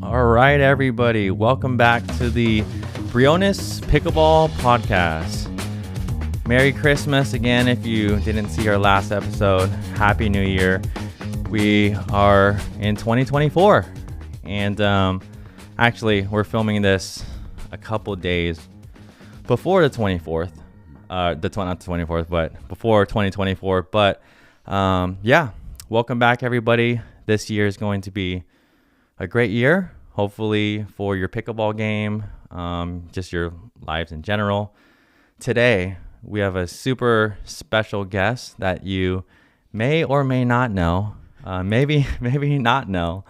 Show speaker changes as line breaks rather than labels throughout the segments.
All right, everybody. Welcome back to the Briones Pickleball Podcast. Merry Christmas again if you didn't see our last episode. Happy New Year. We are in 2024. And actually, we're filming this a couple days before the 24th. Not the 24th, but before 2024. But yeah, welcome back, everybody. This year is going to be a great year, hopefully for your pickleball game, just your lives in general. Today, we have a super special guest that you may or may not know, maybe not know,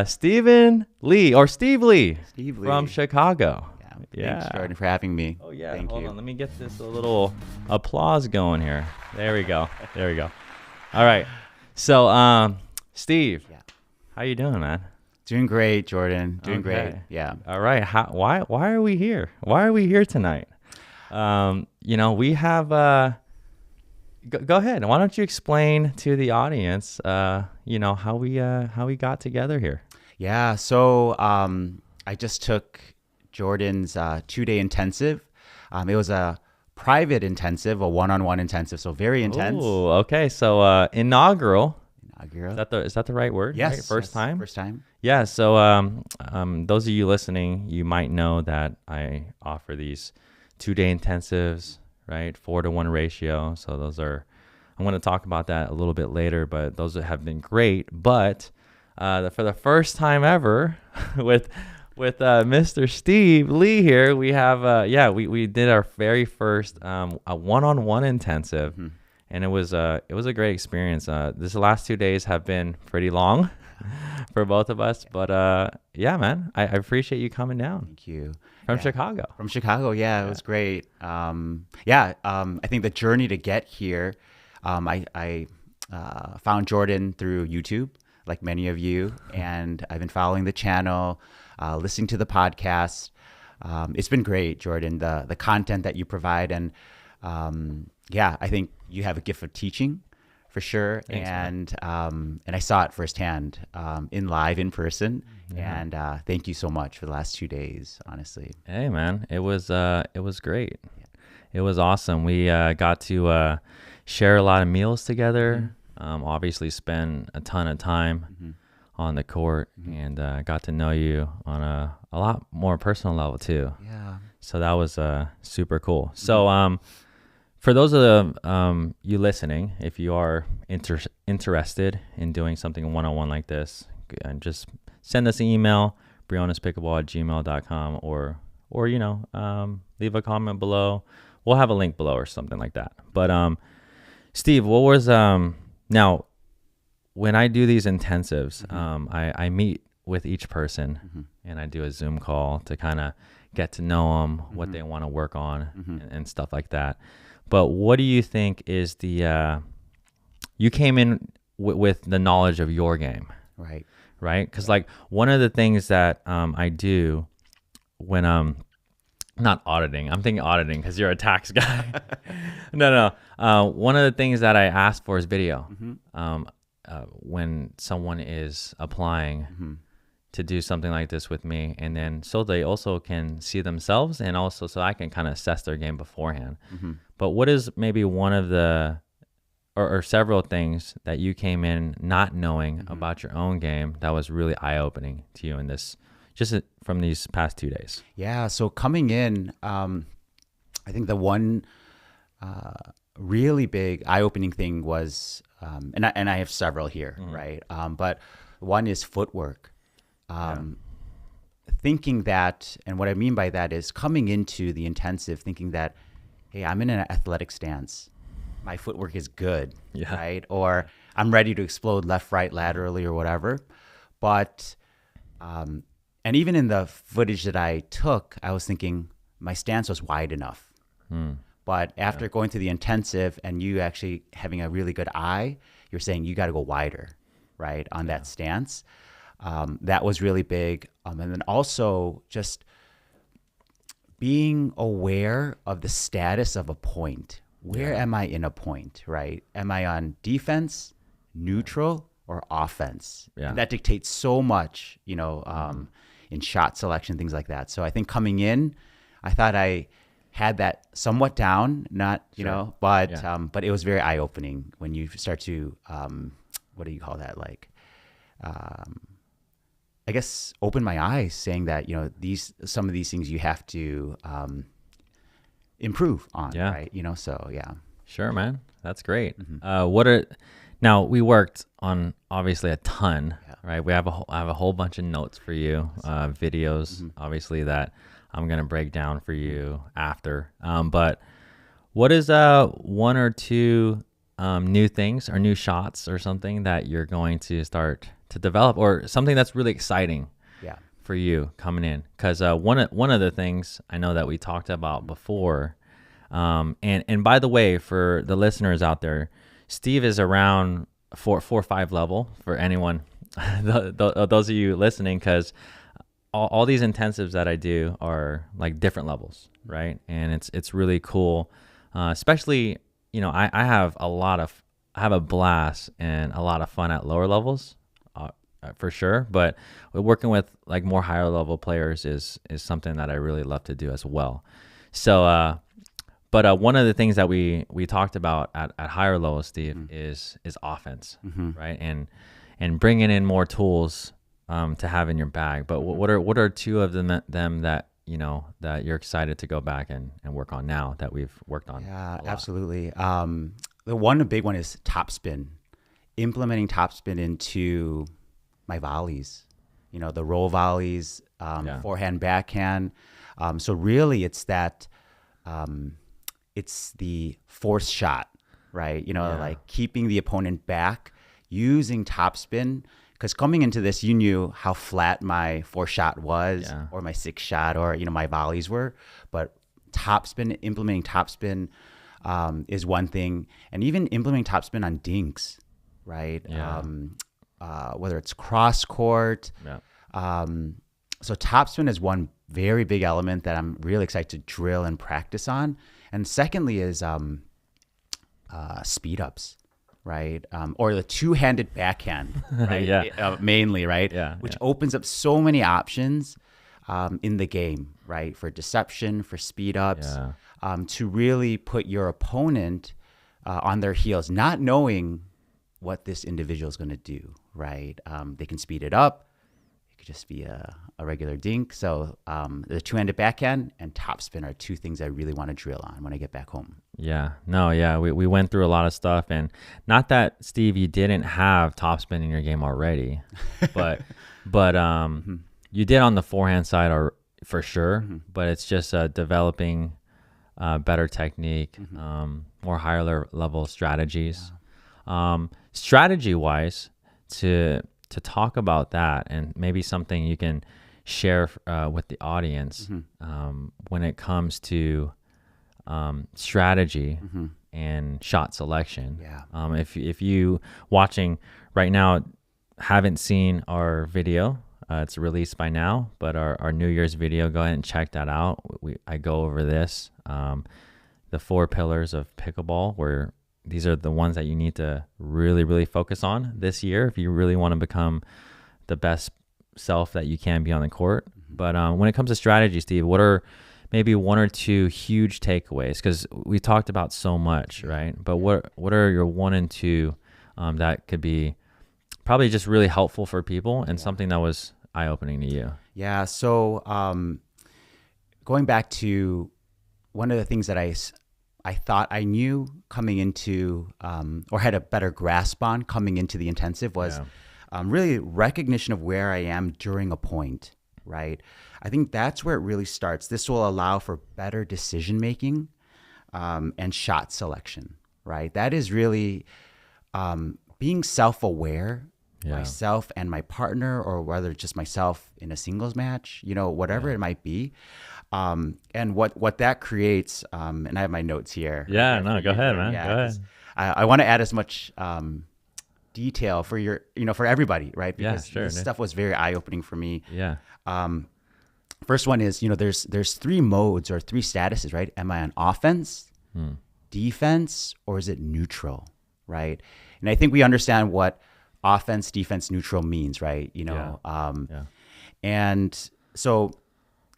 Stephen Lee, or Steve Lee, from Chicago.
Thanks, Jordan, for having me.
Oh, yeah.
Thank
Hold
you.
on. Let me get this a little applause going here. There we go. All right. So, Steve, how you doing, man?
Doing great, Jordan. Doing
Okay.
great. Yeah.
All right. Why are we here? Why are we here tonight? We have. Go ahead. Why don't you explain to the audience, how we got together here?
Yeah. So I just took Jordan's 2-day intensive. It was a private intensive, a one-on-one intensive, so very intense.
Oh, okay. So inaugural.
Inaugural.
Is that the right word?
Yes.
Right? First time.
First time.
Yeah. So those of you listening, you might know that I offer these 2-day intensives, right? 4-to-1 ratio. So I'm going to talk about that a little bit later, but those have been great. But for the first time ever with Mr. Steve Lee here, we have, we did our very first a one-on-one intensive. Mm-hmm. And it was a great experience. This last 2 days have been pretty long for both of us, but man, I appreciate you coming down.
Thank you.
From Chicago.
From Chicago, it was great. I think the journey to get here, I found Jordan through YouTube, like many of you, and I've been following the channel, listening to the podcast. It's been great, Jordan, the content that you provide, and I think you have a gift of teaching for sure.
Thanks,
and I saw it firsthand in person. Yeah. And thank you so much for the last 2 days, honestly.
Hey, man, it was great. Yeah. It was awesome. We got to share a lot of meals together. Mm-hmm. Obviously spend a ton of time on the court, and got to know you on a lot more personal level too.
Yeah.
So that was super cool. So for those of you listening, if you are interested in doing something one-on-one like this, just send us an email, brionespickleball@gmail.com, or leave a comment below. We'll have a link below or something like that. But Steve, what was now when I do these intensives, I meet with each person and I do a Zoom call to kind of get to know them, what they want to work on, and stuff like that. But what do you think is you came in with the knowledge of your game,
right?
Because like one of the things that I do when I'm not auditing, I'm thinking auditing because you're a tax guy. No. One of the things that I ask for is video. When someone is applying to do something like this with me, and then so they also can see themselves, and also so I can kind of assess their game beforehand. But what is maybe one of the or several things that you came in not knowing about your own game that was really eye-opening to you in this, just from these past 2 days?
Yeah, so coming in, I think the one really big eye-opening thing was, and I have several here, right? But one is footwork. Thinking that, and what I mean by that is coming into the intensive thinking that, hey, I'm in an athletic stance. My footwork is good, right? Or I'm ready to explode left, right, laterally, or whatever. But, and even in the footage that I took, I was thinking my stance was wide enough. But after going through the intensive and you actually having a really good eye, you're saying you got to go wider, right, on that stance. That was really big. And then also just being aware of the status of a point. Where am I in a point, right? Am I on defense, neutral, or offense.
Yeah.
And that dictates so much, in shot selection, things like that. So I think coming in, I thought I had that somewhat down, not, but it was very eye-opening when you start to, what do you call that? Like, I guess open my eyes, saying that, some of these things you have to improve on, right? So yeah.
Sure, man. That's great. Now we worked on obviously a ton, right? I have a whole bunch of notes for you, videos, obviously, that I'm going to break down for you after. But what is one or two new things or new shots or something that you're going to start to develop, or something that's really exciting for you coming in? Because one of the things I know that we talked about before, and by the way, for the listeners out there, Steve is around 4 or 5 level for anyone, those of you listening, because all these intensives that I do are like different levels, right? And it's really cool, especially, I have a blast and a lot of fun at lower levels, for sure. But working with like more higher level players is something that I really love to do as well. So, but one of the things that we talked about at higher levels, Steve, is offense, right? And bringing in more tools to have in your bag. But what are two of them that that you're excited to go back and work on now that we've worked on?
Yeah, absolutely. The big one is topspin. Implementing topspin into my volleys, the roll volleys, forehand, backhand. So really it's that, it's the force shot, right? Like keeping the opponent back, using topspin. Because coming into this, you knew how flat my 4 shot was, or my 6 shot, or my volleys were. But implementing topspin is one thing, and even implementing topspin on dinks, right?
Yeah.
Whether it's cross court. Yeah. So topspin is one very big element that I'm really excited to drill and practice on. And secondly is speed ups. Right. Or the 2-handed backhand, right? Mainly, right? Which opens up so many options in the game, right? For deception, for speed ups, to really put your opponent on their heels, not knowing what this individual is going to do, right? They can speed it up. It could just be a regular dink. So the 2-handed backhand and topspin are 2 things I really want to drill on when I get back home. We went through a lot of stuff, and not that, Steve, you didn't have topspin in your game already, but you did on the forehand side, or for sure. But it's just developing better technique, more higher level strategies. Strategy wise, to talk about that, and maybe something you can share with the audience when it comes to strategy and shot selection. If you watching right now haven't seen our video, it's released by now, but our New Year's video, go ahead and check that out. I go over this, the 4 pillars of pickleball, where these are the ones that you need to really, really focus on this year if you really want to become the best self that you can be on the court. But when it comes to strategy, Steve, what are maybe 1 or 2 huge takeaways? Because we talked about so much, right? But what are your 1 and 2 that could be probably just really helpful for people, and something that was eye-opening to you? Yeah. So going back to one of the things that I thought I knew coming into, or had a better grasp on coming into the intensive, was really recognition of where I am during a point, right? I think that's where it really starts. This will allow for better decision-making and shot selection, right? That is really being self-aware, myself and my partner, or whether it's just myself in a singles match, whatever it might be. And what that creates, and I have my notes here.
Go ahead, man. Go ahead.
I want to add as much detail for for everybody, right? Because this stuff was very eye-opening for me. First one is, there's 3 modes or 3 statuses, right? Am I on offense, defense, or is it neutral, right? And I think we understand what offense, defense, neutral means, right? And so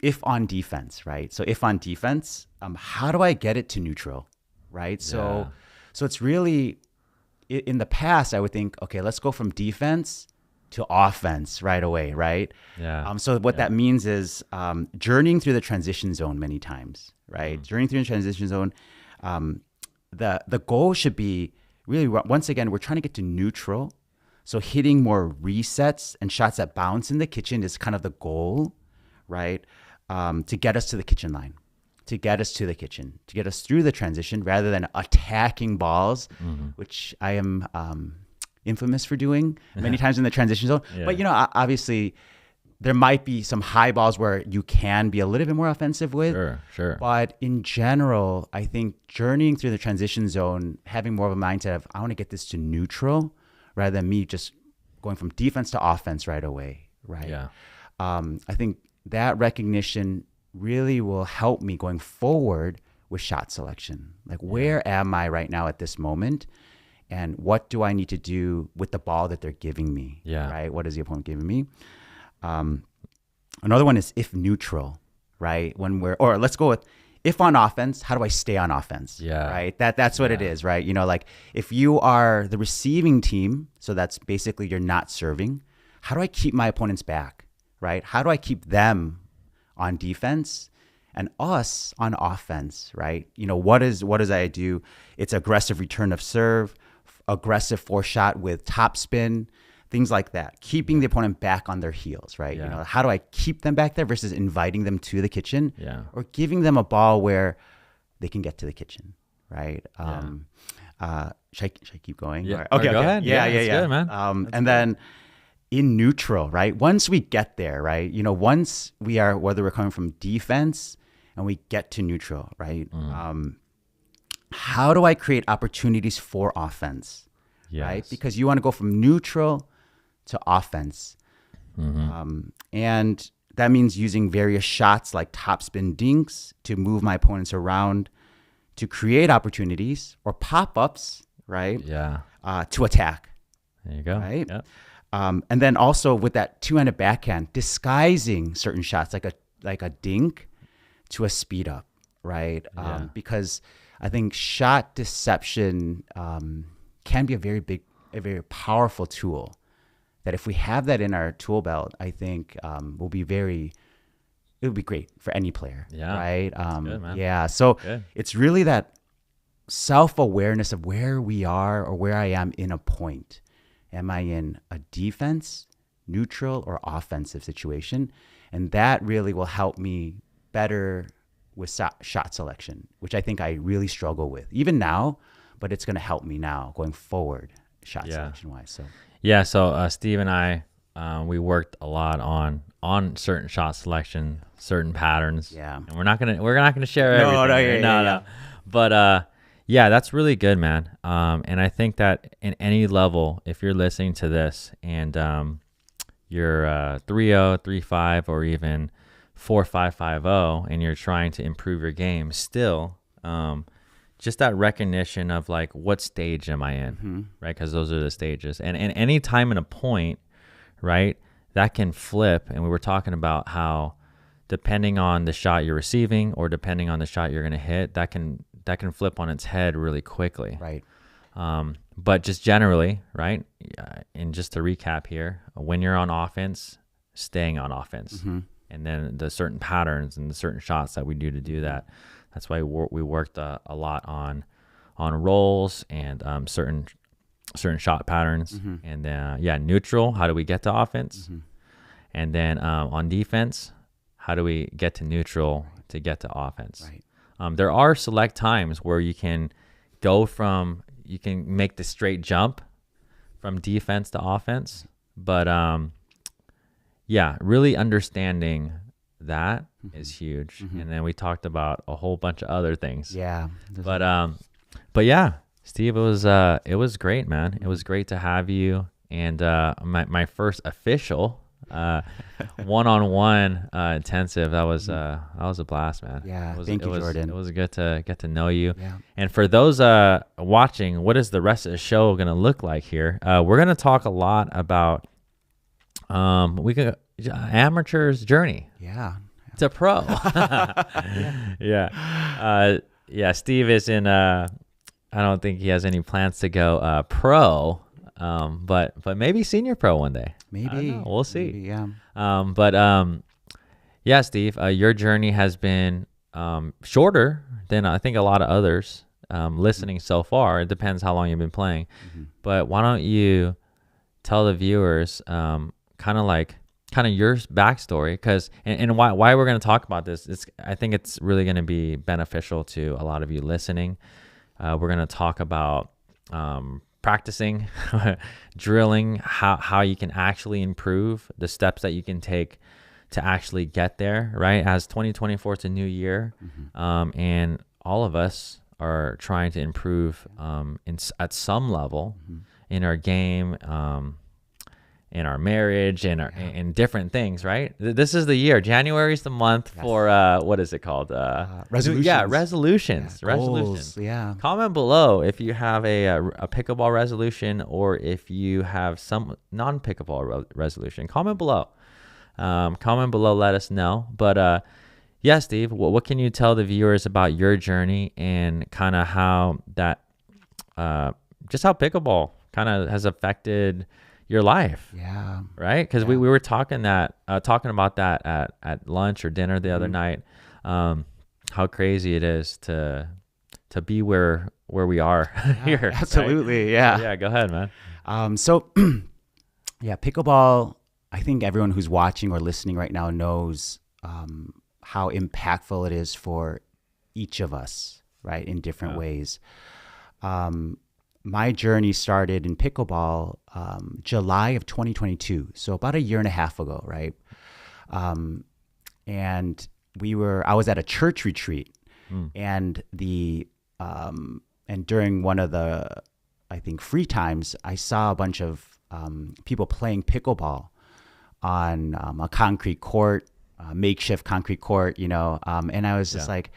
if on defense, right? So if on defense, how do I get it to neutral, right? So it's really, in the past, I would think, okay, let's go from defense to offense right away, right? So what that means is journeying through the transition zone many times, right? Journeying through the transition zone, the goal should be really, once again, we're trying to get to neutral. So hitting more resets and shots that bounce in the kitchen is kind of the goal, right? To get us to the kitchen line, to get us through the transition rather than attacking balls, which I am infamous for doing many times in the transition zone. But, obviously there might be some high balls where you can be a little bit more offensive with.
Sure.
But in general, I think journeying through the transition zone, having more of a mindset of, I want to get this to neutral rather than me just going from defense to offense right away, right? I think that recognition really will help me going forward with shot selection. Like, where am I right now at this moment? And what do I need to do with the ball that they're giving me, right? What is the opponent giving me? Another one is if neutral, right? Or let's go with if on offense, how do I stay on offense? Right. That's what it is, right? Like if you are the receiving team, so that's basically you're not serving. How do I keep my opponents back, right? How do I keep them on defense and us on offense, right? What does I do? It's aggressive return of serve, aggressive force shot with top spin, things like that, keeping the opponent back on their heels, right? How do I keep them back there versus inviting them to the kitchen or giving them a ball where they can get to the kitchen, right? Should I keep going?
Yeah.
Okay,
go ahead.
Yeah.
Good, man.
Then in neutral, right? Once we get there, right? Once we are, whether we're coming from defense and we get to neutral, right? How do I create opportunities for offense, right? Because you want to go from neutral to offense. And that means using various shots like topspin dinks to move my opponents around to create opportunities or pop-ups, right? To attack.
There you go.
Right? And then also with that two-handed backhand, disguising certain shots like a dink to a speed up, right? Because I think shot deception can be a very powerful tool that if we have that in our tool belt, I think it would be great for any player, right?
Good, man.
So it's really that self-awareness of where we are or where I am in a point. Am I in a defense, neutral, or offensive situation? And that really will help me better with shot selection, which I think I really struggle with even now, but it's going to help me now going forward shot selection wise.
So Steve and I, we worked a lot on certain shot selection, certain patterns. And we're not gonna share everything. No. But that's really good, man. And I think that in any level, if you're listening to this and you're 3-0, 3-5, or even 4-5-5-0, and you're trying to improve your game, still, just that recognition of like, what stage am I in, right? Because those are the stages, and any time in a point, right, that can flip. And we were talking about how depending on the shot you're receiving or depending on the shot you're going to hit, that can flip on its head really quickly,
right?
But just generally, right, and just to recap here, when you're on offense, staying on offense. And then the certain patterns and the certain shots that we do that. That's why we worked a lot on rolls and certain shot patterns. And then neutral, how do we get to offense? And then on defense, how do we get to neutral to get to offense?
Right.
There are select times where you can make the straight jump from defense to offense, but really understanding that is huge. And then we talked about a whole bunch of other things. But yeah, Steve, it was great, man. It was great to have you. And my first official one-on-one intensive. That was a blast, man.
Yeah, thank you, Jordan.
It was good to get to know you.
Yeah.
And for those watching, what is the rest of the show going to look like here? We're going to talk a lot about amateur's journey.
Yeah.
To pro. Yeah. Steve is in. I don't think he has any plans to go pro. But maybe senior pro one day.
Maybe.
We'll see.
Maybe, yeah.
Yeah, Steve, your journey has been shorter than I think a lot of others listening so far. It depends how long you've been playing. Mm-hmm. But why don't you tell the viewers kind of your backstory, because and why we're going to talk about this. I think it's really going to be beneficial to a lot of you listening. We're going to talk about practicing, drilling, how you can actually improve, the steps that you can take to actually get there, right? As 2024, it's a new year, and all of us are trying to improve at some level in our game, in our marriage, in different things, right? This is the year. January is the month for what is it called?
Resolutions.
Yeah, resolutions.
Yeah,
resolutions.
Yeah.
Comment below if you have a pickleball resolution, or if you have some non-pickleball resolution. Comment below. Let us know. But yeah, Steve, what can you tell the viewers about your journey and kind of how that, just how pickleball kind of has affected your life?
Yeah.
Right? Because we were talking about that at lunch or dinner the other night. How crazy it is to be where we are here.
Absolutely.
Right?
Yeah.
Yeah. Go ahead, man.
So yeah, pickleball, I think everyone who's watching or listening right now knows how impactful it is for each of us, right? In different ways. My journey started in pickleball July of 2022, so about a year and a half ago, right? And I was at a church retreat, and and during one of the, I think, free times, I saw a bunch of people playing pickleball on a concrete court, makeshift concrete court, and I was just like,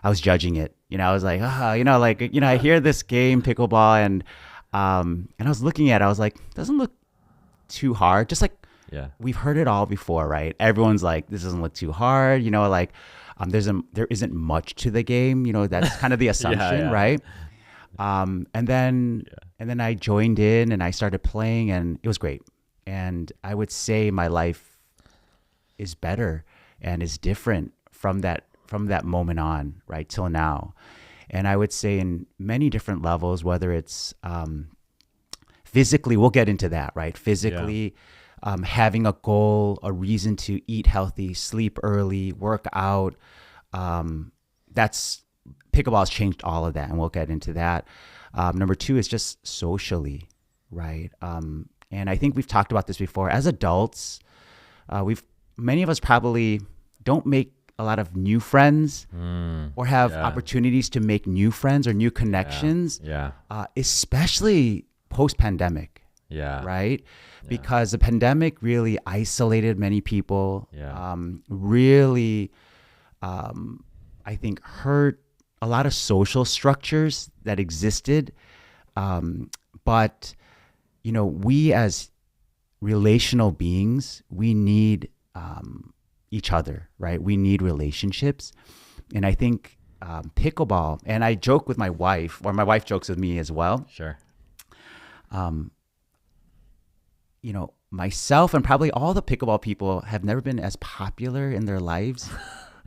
I was judging it. I was like, I hear this game pickleball, and I was looking at it, I was like, doesn't look too hard. Just like, we've heard it all before, right? Everyone's like, this doesn't look too hard. There isn't much to the game. That's kind of the assumption, right? And then I joined in and I started playing, and it was great. And I would say my life is better and is different from that moment on, right, till now. And I would say in many different levels, whether it's physically, we'll get into that, right? Physically, having a goal, a reason to eat healthy, sleep early, work out. That's pickleball has changed all of that, and we'll get into that. Number two is just socially, right? And I think we've talked about this before. As adults, many of us probably don't make a lot of new friends or have opportunities to make new friends or new connections, especially post-pandemic, right? Yeah. Because the pandemic really isolated many people, really, I think, hurt a lot of social structures that existed. But, we as relational beings, we need each other, right? We need relationships. And I think pickleball, and I joke with my wife, or my wife jokes with me as well.
Sure.
Myself and probably all the pickleball people have never been as popular in their lives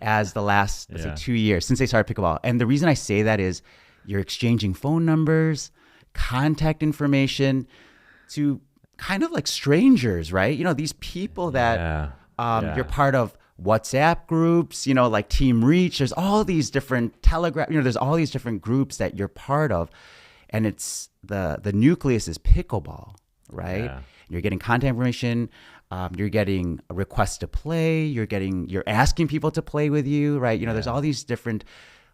as the last, let's say, 2 years since they started pickleball. And the reason I say that is you're exchanging phone numbers, contact information to kind of like strangers, right? These people that you're part of WhatsApp groups, like Team Reach. There's all these different Telegram, there's all these different groups that you're part of. And it's the nucleus is pickleball, right? Yeah. You're getting contact information. You're getting a request to play. You're asking people to play with you, right? There's all these different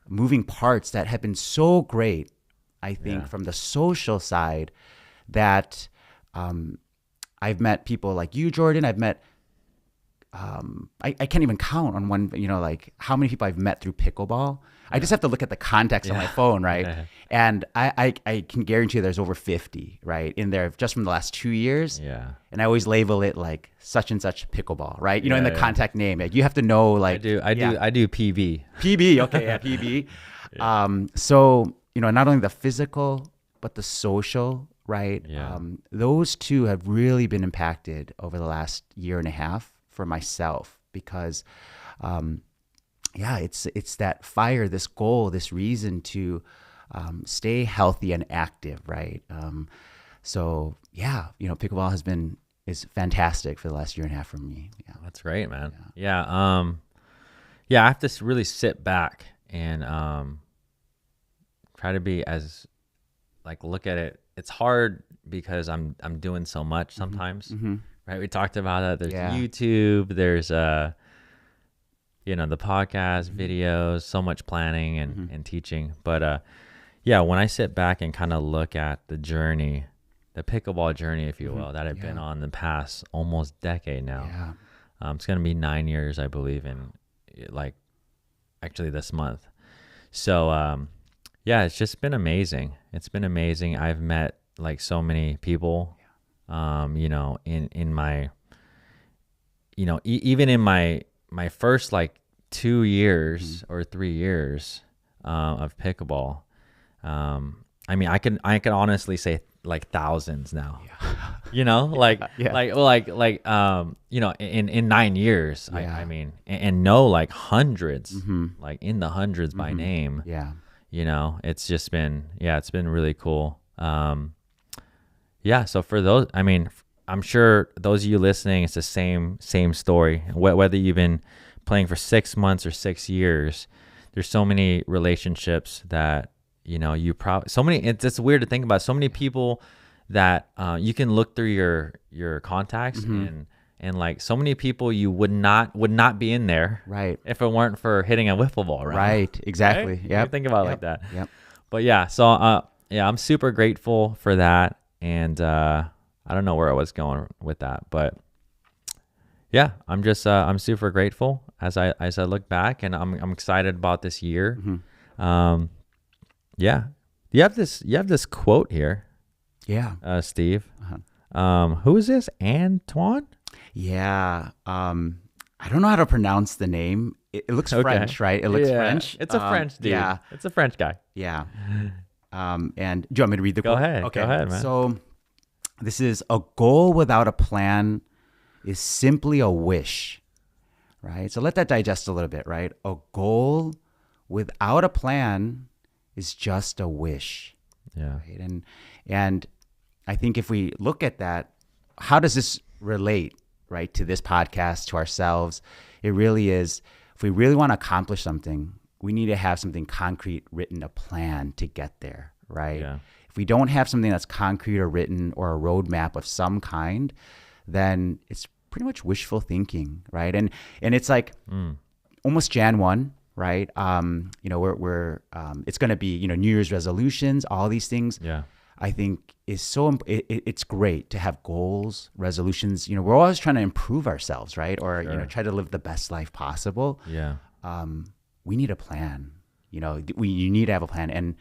moving parts that have been so great, I think, from the social side that I've met people like you, Jordan. I've met I can't even count on one, like how many people I've met through pickleball. I just have to look at the context on my phone, right?
Yeah.
And I can guarantee you there's over 50, right, in there just from the last 2 years.
Yeah.
And I always label it like such and such pickleball, right? In the
Yeah.
contact name. Like, you have to know, like,
I do PB.
PB, okay, yeah, PB.
Yeah.
So, not only the physical, but the social, right?
Yeah.
Those two have really been impacted over the last year and a half for myself because, it's that fire, this goal, this reason to stay healthy and active, right? Pickleball is fantastic for the last year and a half for me. Yeah,
That's great, man. Yeah. I have to really sit back and try to be as look at it. It's hard because I'm doing so much sometimes, right? We talked about that. There's YouTube, there's the podcast, videos, so much planning and teaching. But when I sit back and kind of look at the journey, the pickleball journey, if you will, that I've been on the past almost decade now. It's going to be 9 years, I believe, in actually this month. So, it's just been amazing. It's been amazing. I've met so many people, in my, even in my first 2 years or 3 years of pickleball. I can honestly say thousands now. In 9 years. I mean, and know hundreds, in the hundreds by name. It's just been it's been really cool. So for those, I'm sure those of you listening, it's the same story. Whether you've been playing for 6 months or 6 years, there's so many relationships that it's weird to think about. So many people that you can look through your contacts and so many people you would not be in there,
right,
if it weren't for hitting a wiffle ball,
right? Exactly.
Right?
Yeah.
Think about it like that.
Yep.
But so I'm super grateful for that, and I don't know where I was going with that, but I'm just I'm super grateful as I look back, and I'm excited about this year. You have this quote here. Steve. Who is this? Antoine?
I don't know how to pronounce the name. It looks French, right? It looks French.
It's a French dude. It's a French guy.
And do you want me to read the quote?
Go ahead.
Okay.
Go ahead, man.
So this is: a goal without a plan is simply a wish, right? So let that digest a little bit, right? A goal without a plan is just a wish. Right? And I think if we look at that, how does this relate, right, to this podcast, to ourselves? It really is, if we really want to accomplish something, we need to have something concrete, written, a plan to get there, right? If we don't have something that's concrete or written or a roadmap of some kind, then it's pretty much wishful thinking, right? And it's almost Jan 1, right? We're it's going to be, New Year's resolutions, all these things. I think is it's great to have goals, resolutions. We're always trying to improve ourselves, right? Or, try to live the best life possible. We need a plan. You need to have a plan. And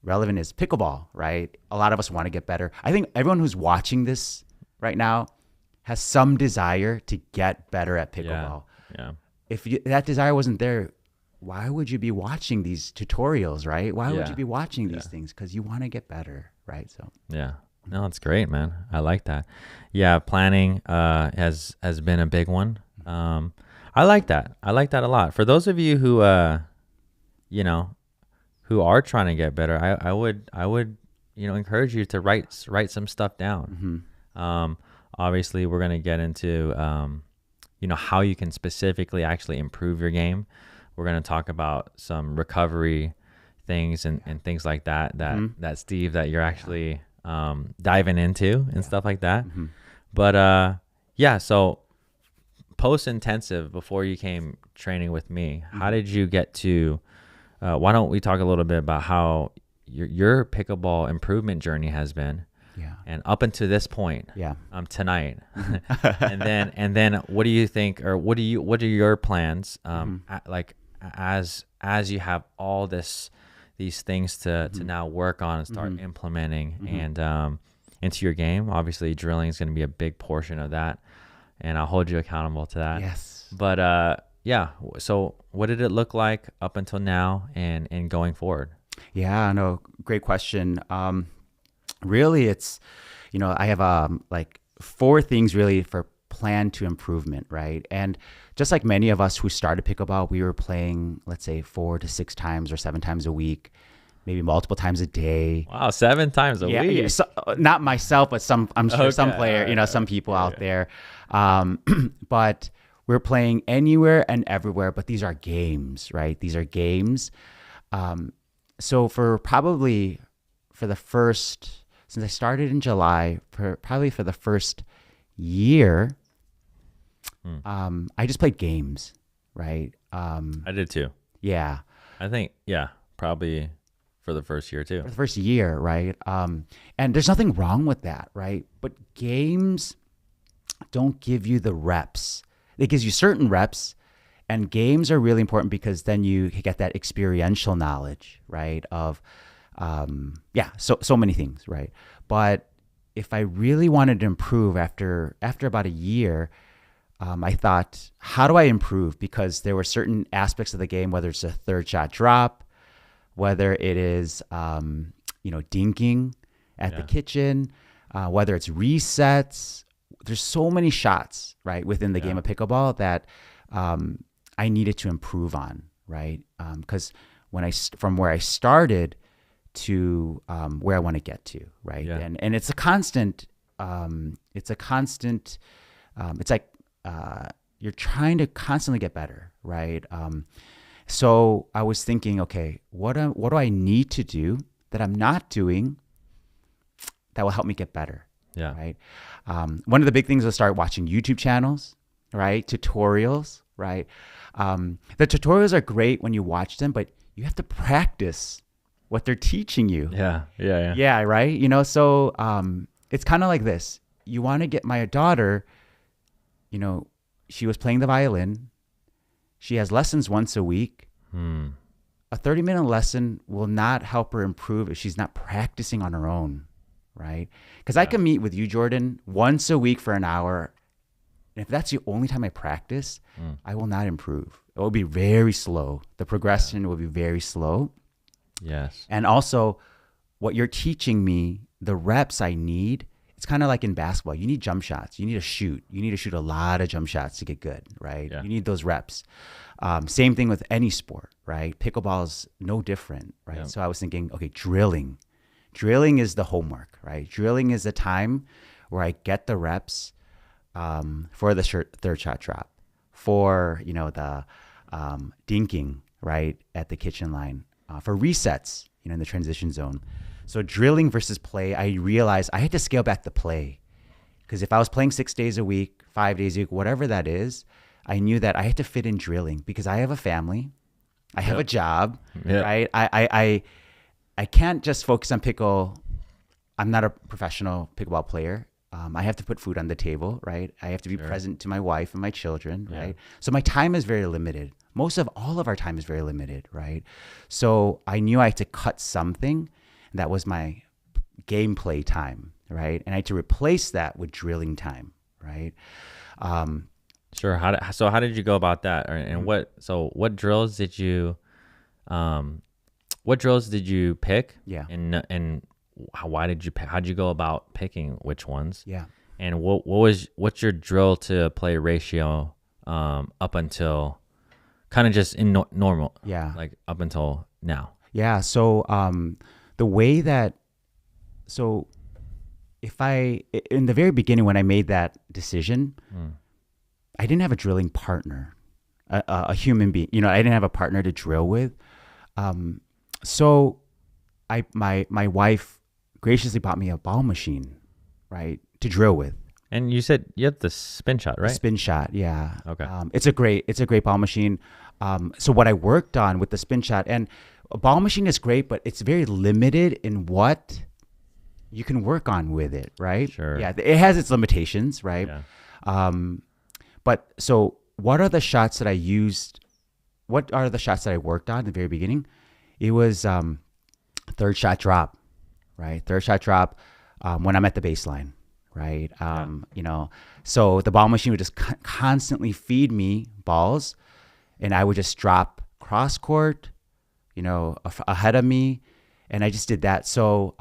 relevant is pickleball, right? A lot of us want to get better. I think everyone who's watching this right now has some desire to get better at pickleball. If that desire wasn't there, why would you be watching these tutorials, right? Why would you be watching these things? Because you want to get better, right? So
no, it's great, man. I like that. Planning has been a big one. I like that. I like that a lot. For those of you who who are trying to get better, I would encourage you to write some stuff down. Obviously, we're going to get into how you can specifically actually improve your game. We're going to talk about some recovery things and things like that Steve, that you're actually diving into and stuff like that. But so post-intensive, before you came training with me, how did you get to, why don't we talk a little bit about how your pickleball improvement journey has been?
Yeah.
And up until this point,
Yeah.
Tonight, and then what do you think, or what are your plans? Like as you have all these things to now work on and start implementing and into your game. Obviously, drilling is going to be a big portion of that, and I'll hold you accountable to that.
Yes.
But yeah. So what did it look like up until now and going forward?
Yeah, no, great question. Really, it's, I have like 4 things really for plan to improvement, right? And just like many of us who started pickleball, we were playing, let's say 4 to 6 times or 7 times a week, maybe multiple times a day.
Wow, 7 times a week.
Yeah, so, not myself, but I'm sure some player, some people out there. But we're playing anywhere and everywhere, but these are games, right? These are games. So since I started in July, probably for the first year, I just played games, right?
I did too.
Yeah.
I think, probably for the first year too.
For the first year, right? And there's nothing wrong with that, right? But games don't give you the reps. It gives you certain reps, and games are really important because then you get that experiential knowledge, right? Of, so many things, right? But if I really wanted to improve after about a year, I thought, how do I improve? Because there were certain aspects of the game, whether it's a third shot drop, whether it is, dinking at the kitchen, whether it's resets. There's so many shots, right, within the game of pickleball that I needed to improve on, right? Because from where I started to where I want to get to, right?
Yeah.
And it's a constant. It's like you're trying to constantly get better, right? So I was thinking, okay, what do I need to do that I'm not doing that will help me get better?
Yeah.
Right. One of the big things was start watching YouTube channels, right? Tutorials, right? The tutorials are great when you watch them, but you have to practice what they're teaching you.
Yeah.
Yeah. Right. So it's kind of like this. You want to get my daughter, she was playing the violin. She has lessons once a week. A 30-minute lesson will not help her improve if she's not practicing on her own. Right? Because I can meet with you, Jordan, once a week for an hour. And if that's the only time I practice, I will not improve. It will be very slow. The progression will be very slow.
Yes.
And also, what you're teaching me, the reps I need, it's kind of like in basketball. You need jump shots. You need to shoot. You need to shoot a lot of jump shots to get good, right?
Yeah.
You need those reps. Same thing with any sport, right? Pickleball is no different, right?
Yeah.
So I was thinking, okay, drilling. Drilling is the homework, right? Drilling is the time where I get the reps for the third shot drop, for the dinking, right, at the kitchen line, for resets, in the transition zone. So drilling versus play, I realized I had to scale back the play, because if I was playing 6 days a week, 5 days a week, whatever that is, I knew that I had to fit in drilling because I have a family, I have a job, right? I can't just focus on pickle. I'm not a professional pickleball player. I have to put food on the table, right? I have to be present to my wife and my children, right? So my time is very limited. Most of all of our time is very limited, right? So I knew I had to cut something. That was my gameplay time, right? And I had to replace that with drilling time, right?
Sure. How did you go about that? And what drills did you pick?
Yeah.
And how'd you go about picking which ones?
Yeah.
And what's your drill to play ratio up until kind of just in normal?
Yeah.
Like up until now.
Yeah. So the way that, in the very beginning when I made that decision, I didn't have a drilling partner, a human being. I didn't have a partner to drill with. So my wife graciously bought me a ball machine, right, to drill with.
And you said you have the spin shot, right?
Spin shot, yeah.
Okay.
It's a great ball machine. So what I worked on with the spin shot, and a ball machine is great, but it's very limited in what you can work on with it, right?
Sure.
Yeah, it has its limitations, right?
Yeah.
But so what are the shots that I used? What are the shots that I worked on in the very beginning? It was third shot drop, right? Third shot drop when I'm at the baseline, right? You know, so the ball machine would just constantly feed me balls, and I would just drop cross court, you know, ahead of me. And I just did that. So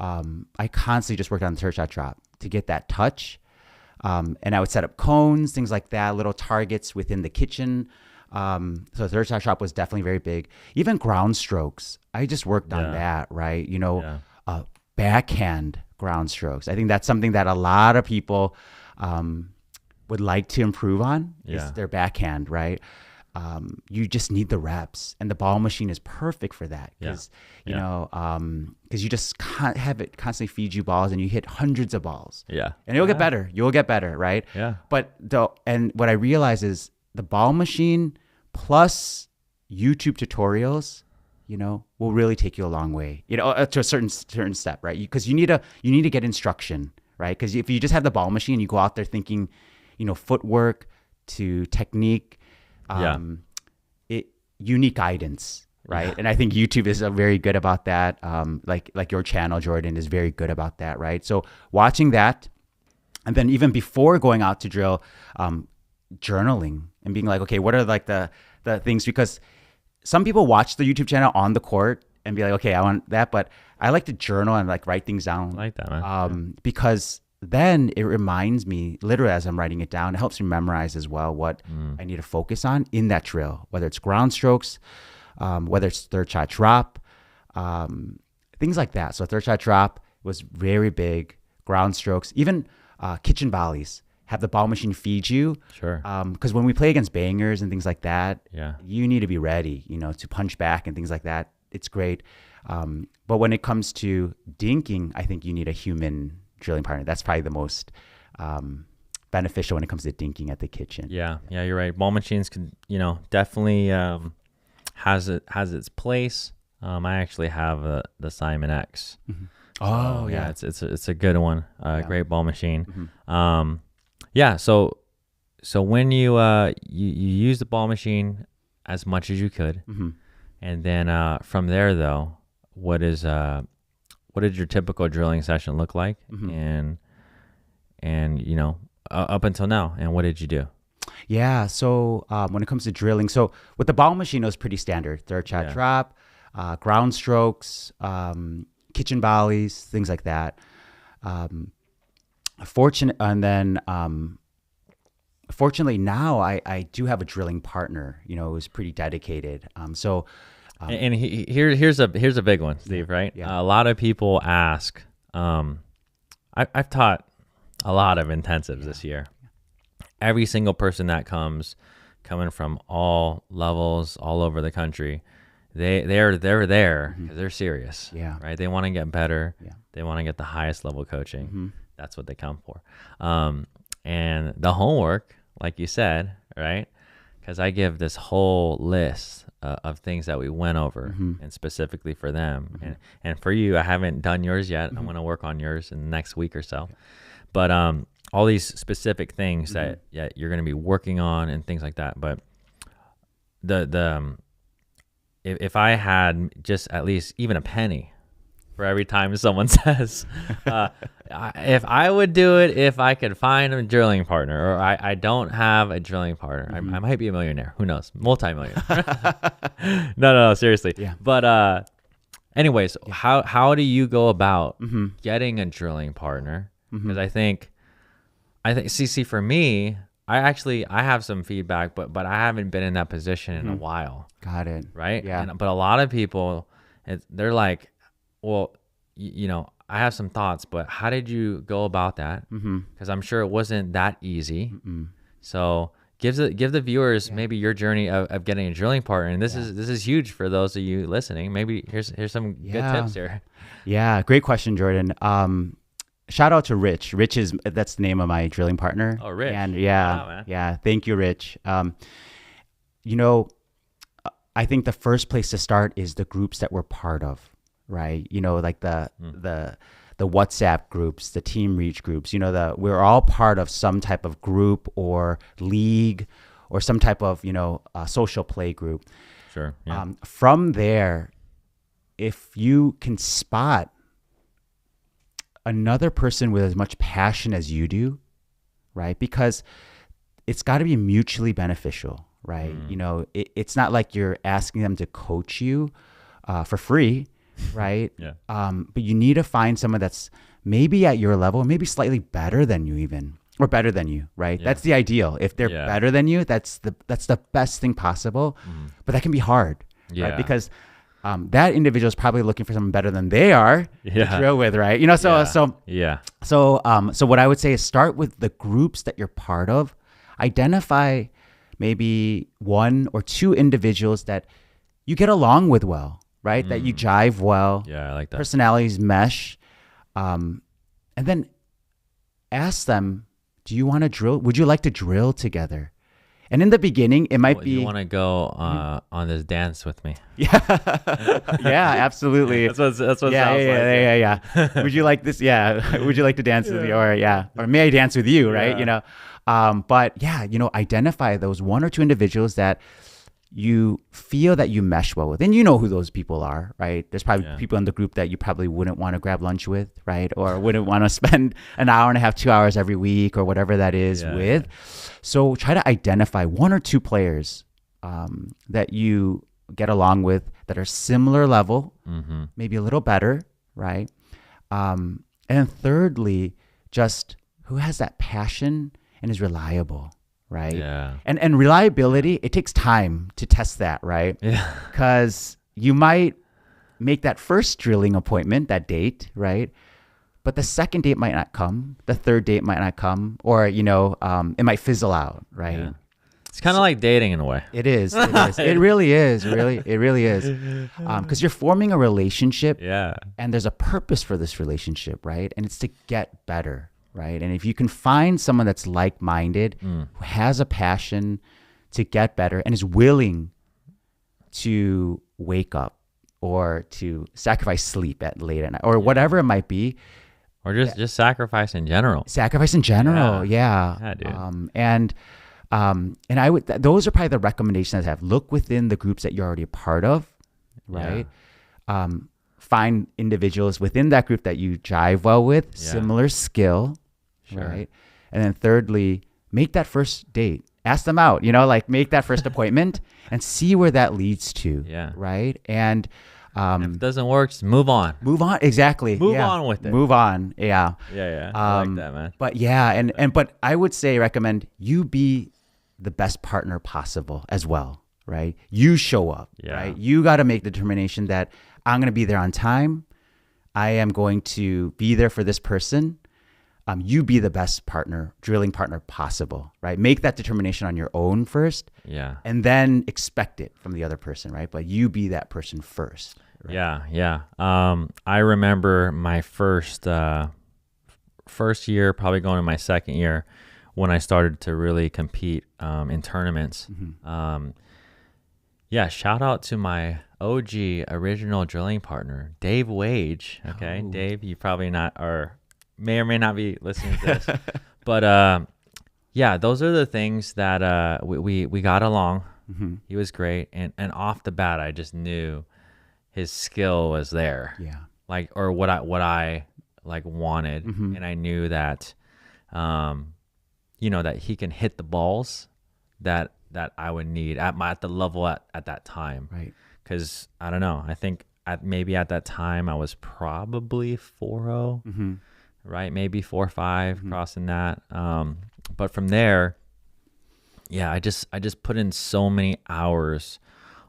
I constantly just worked on the third shot drop to get that touch. And I would set up cones, things like that, little targets within the kitchen. So the third shot drop was definitely very big. Even ground strokes, I just worked on that, right? You know, backhand ground strokes. I think that's something that a lot of people would like to improve on is their backhand, right? You just need the reps, and the ball machine is perfect for that because you know, because you just can't have it constantly feed you balls, and you hit hundreds of balls. Yeah, and you'll get better. You'll get better, right? Yeah. But what I realize is the ball machine plus YouTube tutorials, you know, will really take you a long way. You know, to a certain step, right? Because you need to get instruction, right? Because if you just have the ball machine, you go out there thinking, you know, footwork to technique. You need guidance, right? And I think YouTube is very good about that. Like your channel, Jordan, is very good about that, right? So watching that, and then even before going out to drill, journaling and being like, okay, what are like the things? Because some people watch the YouTube channel on the court and be like, okay, I want that, but I like to journal and like write things down. I like that, man. Because then it reminds me, literally as I'm writing it down, it helps me memorize as well what I need to focus on in that drill, whether it's ground strokes, whether it's third shot drop, things like that. So third shot drop was very big, ground strokes, even kitchen volleys. Have the ball machine feed you. Sure. Because when we play against bangers and things like that, you need to be ready, you know, to punch back and things like that. It's great. But when it comes to dinking, I think you need a human drilling partner. That's probably the most beneficial when it comes to dinking at the kitchen. Yeah, you're right. Ball machines can, you know, definitely has its place. I actually have the Simon X. Mm-hmm. Oh, yeah, it's a good one. Great ball machine. Mm-hmm. So when you use the ball machine as much as you could, and then from there though, what did your typical drilling session look like? And you know, up until now, and what did you do? Yeah, so when it comes to drilling, so with the ball machine, it was pretty standard. Third shot drop, ground strokes, kitchen volleys, things like that. Fortunately now I do have a drilling partner, you know, who's pretty dedicated. Here's a big one, Steve, right? Yeah. A lot of people ask, I've taught a lot of intensives this year. Every single person that coming from all levels, all over the country, they're there because they're serious, right? They want to get better. Yeah. They want to get the highest level coaching. That's what they come for. And the homework, like you said, right? Because I give this whole list of things that we went over, and specifically for them, and for you, I haven't done yours yet. I'm going to work on yours in the next week or so. But all these specific things that you're going to be working on and things like that. But if I had just at least even a penny for every time someone says, if I would do it, if I could find a drilling partner, or I don't have a drilling partner, I might be a millionaire. Who knows? Multi-millionaire. No, seriously. Yeah. But anyways, how do you go about getting a drilling partner? Because I think, see, for me, I have some feedback, but I haven't been in that position in a while. Got it. Right? Yeah. But a lot of people, they're like, well, you know, I have some thoughts, but how did you go about that? Because I'm sure it wasn't that easy. So give the viewers maybe your journey of getting a drilling partner. And this is huge for those of you listening. Maybe here's some good tips here. Yeah, great question, Jordan. Shout out to Rich. That's the name of my drilling partner. Oh, Rich. And thank you, Rich. You know, I think the first place to start is the groups that we're part of. Right. You know, like the the WhatsApp groups, the team reach groups, we're all part of some type of group or league or some type of, social play group.
Sure. Yeah.
From there, if you can spot another person with as much passion as you do, right? Because it's got to be mutually beneficial, right? It's not like you're asking them to coach you for free, right?
Yeah.
But you need to find someone that's maybe at your level, maybe slightly better than you even, or better than you, right?
Yeah.
That's the ideal. If they're better than you, that's the best thing possible. But that can be hard, right? Because that individual is probably looking for someone better than they are to drill with, right? So what I would say is start with the groups that you're part of. Identify maybe one or two individuals that you get along with well, right? That you jive well.
Yeah, I like that.
Personalities mesh. And then ask them, do you want to drill? Would you like to drill together? And in the beginning, it might be...
You want to go on this dance with me?
Yeah. Yeah, absolutely.
That's what it sounds like.
Yeah. Would you like this? Yeah. Would you like to dance with me? Or may I dance with you, right? Identify those one or two individuals that you feel that you mesh well with. And you know who those people are, right? There's probably people in the group that you probably wouldn't want to grab lunch with, right? Or wouldn't want to spend an hour and a half, 2 hours every week or whatever that is with. Yeah. So try to identify one or two players that you get along with that are similar level, maybe a little better, right? And then thirdly, just who has that passion and is reliable. Right.
Yeah.
And reliability, it takes time to test that, right?
Yeah.
Because you might make that first drilling appointment, that date, right? But the second date might not come. The third date might not come, or it might fizzle out, right?
Yeah. It's kind of like dating in a way.
It is. It really is. It really is. Because you're forming a relationship.
Yeah.
And there's a purpose for this relationship, right? And it's to get better. Right. And if you can find someone that's like-minded, who has a passion to get better and is willing to wake up or to sacrifice sleep late at night or whatever it might be.
Or just sacrifice in general.
Sacrifice in general. Yeah.
Yeah, dude.
And I would, those are probably the recommendations I have. Look within the groups that you're already a part of. Right. Yeah. Find individuals within that group that you jive well with, similar skill, right? And then thirdly, make that first date. Ask them out, make that first appointment and see where that leads to, right? And
if it doesn't work, just move on.
Move on, exactly.
Move on with it.
Move on, yeah.
Yeah. I like that, man.
But but I would recommend you be the best partner possible as well, right? You show up, right? You got to make the determination that I'm going to be there on time. I am going to be there for this person. You be the best drilling partner possible, right? Make that determination on your own first. Yeah. And then expect it from the other person, right? But you be that person first. Right?
Yeah. I remember my first year, probably going to my second year, when I started to really compete in tournaments. Shout out to my OG original drilling partner, Dave Wage. Okay, oh. Dave, you probably may or may not be listening to this, but those are the things that we got along. He was great, and off the bat, I just knew his skill was there. Yeah, or what I wanted, and I knew that, that he can hit the balls that I would need at the level at that time. Right. Because I don't know. I think maybe at that time I was probably 4.0, right? Maybe 4.5, crossing that. But from there, I just put in so many hours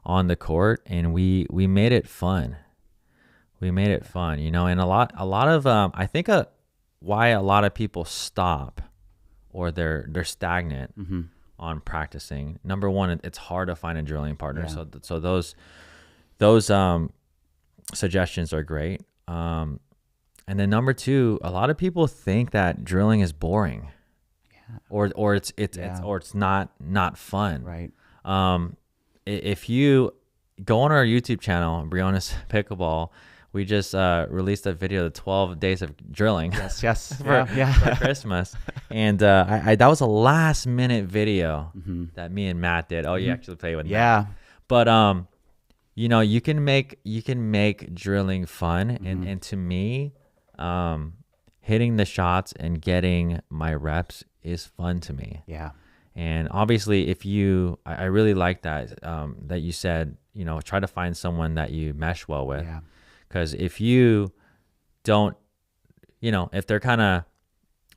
on the court, and we made it fun. We made it fun, and a lot of I think why a lot of people stop or they're stagnant on practicing. Number one, it's hard to find a drilling partner. Yeah. So those suggestions are great. And then number two, a lot of people think that drilling is boring, or it's not fun. Right. If you go on our YouTube channel, Briones Pickleball, we just released a video of the 12 days of drilling.
Yes.
for Christmas. And I that was a last minute video that me and Matt did. Oh, you actually played with Matt. But you know, you can make drilling fun, and to me, hitting the shots and getting my reps is fun to me.
Yeah.
And obviously, I really like that that you said, you know, try to find someone that you mesh well with.
Yeah.
Because if you don't, you know, if they're kind of,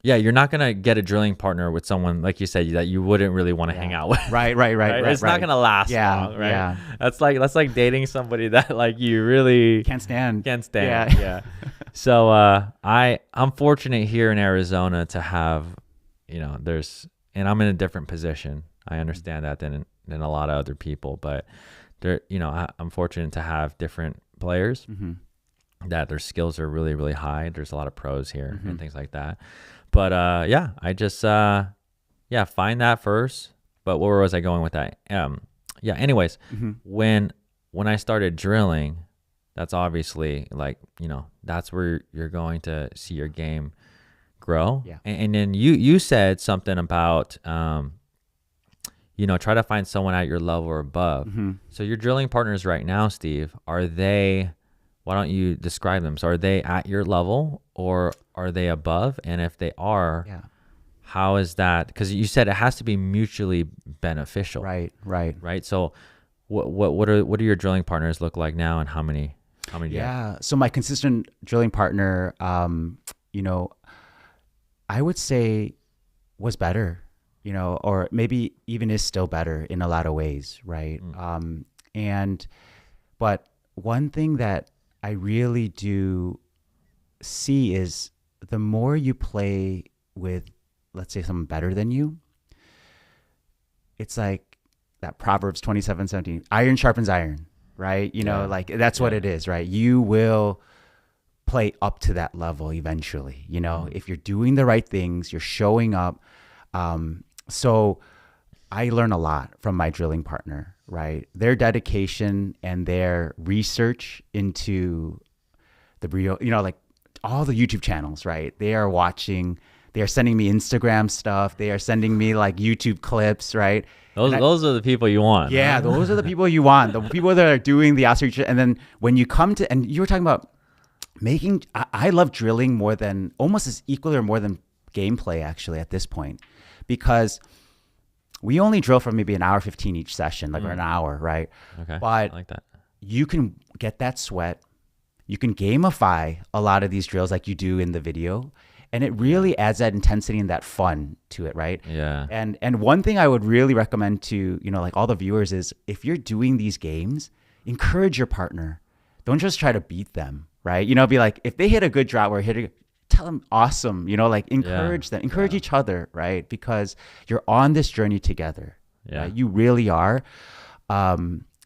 you're not going to get a drilling partner with someone, like you said, that you wouldn't really want to hang out with.
Right.
It's not going to last long, right? Yeah. That's like dating somebody that like you really
can't stand.
Yeah. So I'm fortunate here in Arizona to have, you know, and I'm in a different position. I understand that than a lot of other people, but you know, I'm fortunate to have different players that their skills are really, really high. There's a lot of pros here and things like that. But I just find that first. But where was I going with that? Anyways, when I started drilling, that's obviously like, you know, that's where you're going to see your game grow. Yeah. And then you said something about you know, try to find someone at your level or above. So your drilling partners right now, Steve, why don't you describe them? So are they at your level or are they above? And if they are, how is that? Because you said it has to be mutually beneficial.
Right.
So what do your drilling partners look like now, and how many do you have?
So my consistent drilling partner, you know, I would say was better, you know, or maybe even is still better in a lot of ways, right? But one thing that I really do see is the more you play with, let's say, someone better than you, it's like that Proverbs 27:17, iron sharpens iron, right? You know, like that's what it is, right? You will play up to that level eventually, you know, if you're doing the right things, you're showing up. So I learn a lot from my drilling partner, right? Their dedication and their research into the Briones, you know, like all the YouTube channels, right? They are watching, they are sending me Instagram stuff. They are sending me like YouTube clips, right?
Those are the people you want.
Yeah, those are the people you want. The people that are doing the outreach. And then when you come to, and you were talking about I love drilling more than, almost as equally or more than gameplay actually at this point, because we only drill for maybe an hour 15 each session, like or an hour, right?
Okay,
but
I like that.
You can get that sweat. You can gamify a lot of these drills like you do in the video, and it really adds that intensity and that fun to it, right?
Yeah.
And one thing I would really recommend to, you know, like all the viewers is, if you're doing these games, encourage your partner. Don't just try to beat them, right? You know, be like, if they hit a good drop or tell them awesome, you know, like encourage them, encourage each other, right? Because you're on this journey together.
Yeah.
Right? You really are.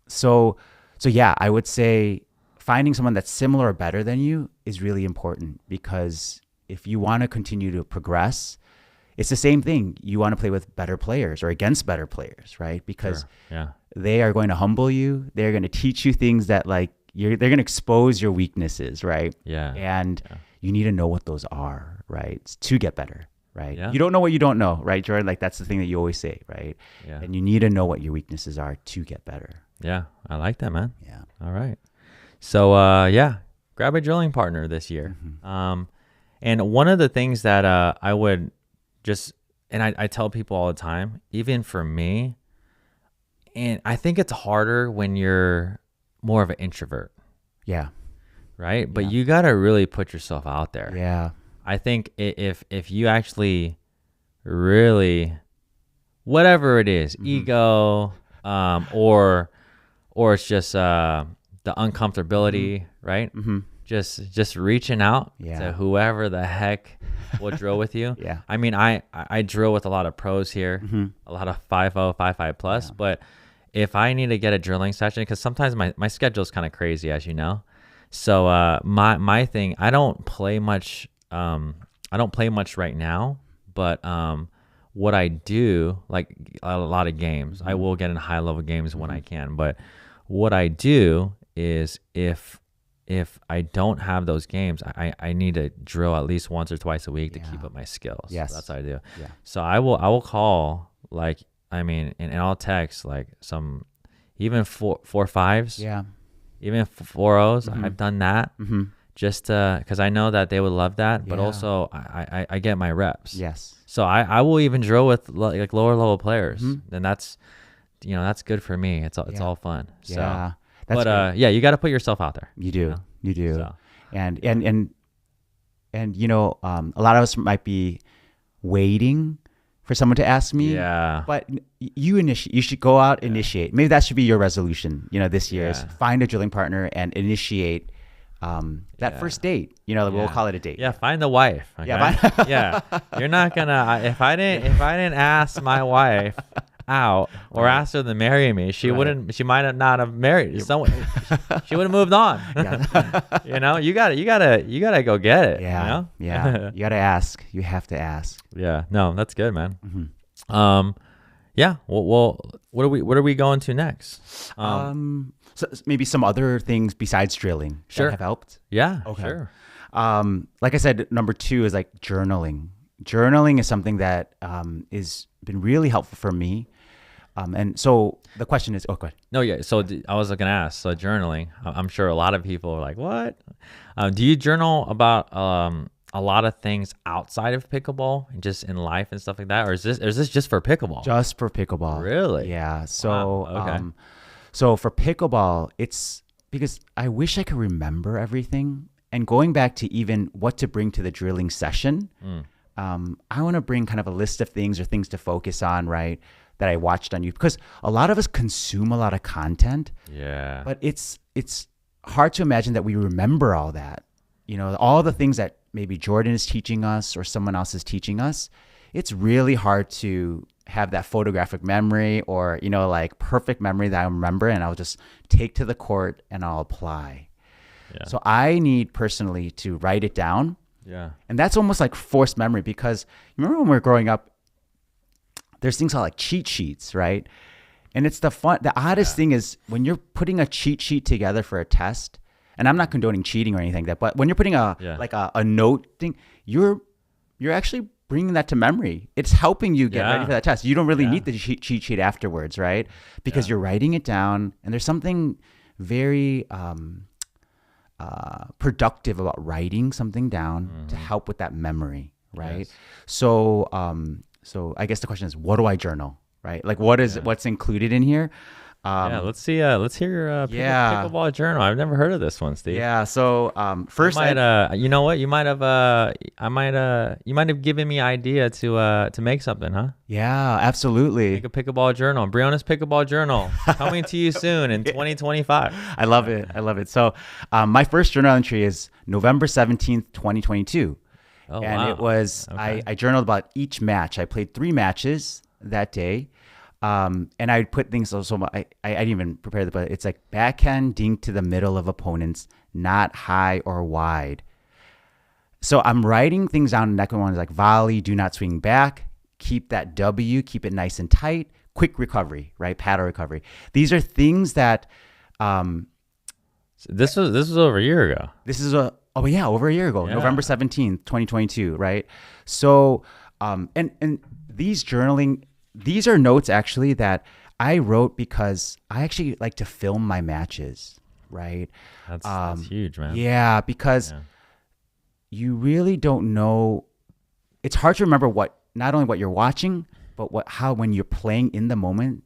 So yeah, I would say finding someone that's similar or better than you is really important, because if you want to continue to progress, it's the same thing. You want to play with better players or against better players, right? Because they are going to humble you. They're going to teach you things that like they're going to expose your weaknesses, right?
Yeah.
And you need to know what those are, right? To get better, right?
Yeah.
You don't know what you don't know, right, Jordan? Like that's the thing that you always say, right?
Yeah.
And you need to know what your weaknesses are to get better.
Yeah. I like that, man.
Yeah.
All right. So, grab a drilling partner this year. And one of the things that I would just, and I tell people all the time, even for me, and I think it's harder when you're more of an introvert.
Yeah.
Right? But you got to really put yourself out there.
Yeah.
I think if you actually really, whatever it is, ego, or it's just the uncomfortability, right? Just reaching out to whoever the heck will drill with you.
Yeah.
I mean, I drill with a lot of pros here, a lot of 5.0, 5.5 plus, but if I need to get a drilling session, because sometimes my schedule is kind of crazy, as you know. So my thing, I don't play much right now, but what I do, like a lot of games, I will get in high level games when I can, but what I do is if if I don't have those games, I need to drill at least once or twice a week to keep up my skills.
Yes.
So that's what I do.
Yeah.
So I will call, like, I mean, and I'll text like some, even 4-5s.
Yeah.
Even 4-0s. I've done that just because I know that they would love that, but
Yeah.
also I get my reps.
Yes.
So I will even drill with like lower level players, and that's good for me. It's all fun. So,
Yeah. That's
but you got to put yourself out there.
You do.
You know?
You do.
So.
And a lot of us might be waiting for someone to ask me.
Yeah.
But you should go out, initiate. Maybe that should be your resolution, this year, is find a drilling partner and initiate that first date. We'll call it a date.
Yeah, find the wife. Okay? Yeah. You're not gonna if I didn't ask my wife out or ask her to marry me, she might not have married someone. She would have moved on. You gotta go get it.
Yeah. Yeah. You gotta ask. You have to ask.
Yeah. No, that's good, man. Yeah. Well, what are we going to next?
So maybe some other things besides drilling that have helped.
Yeah.
Okay.
Sure.
Like I said, number 2 is like journaling. Journaling is something that is been really helpful for me. And so the question is, go ahead.
No, yeah. So I was going to ask, so journaling, I'm sure a lot of people are like, what? Do you journal about a lot of things outside of pickleball and just in life and stuff like that? Or is this just for pickleball?
Just for pickleball.
Really?
Yeah. So,
wow. Okay.
So for pickleball, it's because I wish I could remember everything. And going back to even what to bring to the drilling session, I want to bring kind of a list of things or things to focus on, right, that I watched on you. Because a lot of us consume a lot of content.
Yeah.
But it's hard to imagine that we remember all that. All the things that maybe Jordan is teaching us or someone else is teaching us. It's really hard to have that photographic memory or, like perfect memory that I remember and I'll just take to the court and I'll apply. Yeah. So I need personally to write it down.
Yeah.
And that's almost like forced memory because remember when we were growing up, there's things called like cheat sheets, right? And it's the oddest thing is when you're putting a cheat sheet together for a test, and I'm not condoning cheating or anything like that, but when you're putting a note thing, you're actually bringing that to memory. It's helping you get ready for that test. You don't really need the cheat sheet afterwards, right? Because you're writing it down, and there's something very productive about writing something down to help with that memory, right? Yes. So I guess the question is, what do I journal, right? Like what's included in here?
Let's see. Let's hear your pickleball journal. I've never heard of this one, Steve.
Yeah. So first,
you know what? You might have given me idea to make something, huh?
Yeah, absolutely.
Make a pickleball journal. Briones Pickleball Journal coming to you soon in 2025.
I love it. So my first journal entry is November 17th, 2022.
Oh,
and
wow.
It was I journaled about each match. I played 3 matches that day. And I would put things, so I didn't even prepare the, but it's like backhand dink to the middle of opponents, not high or wide. So I'm writing things down. The next one is like volley, do not swing back, keep that W, keep it nice and tight, quick recovery, right? Paddle recovery. These are things that,
this was over a year ago.
This is over a year ago, November 17th, 2022, right? So, and these journaling, these are notes actually that I wrote because I actually like to film my matches, right?
That's huge, man.
Yeah, because you really don't know. It's hard to remember not only what you're watching, but how when you're playing in the moment.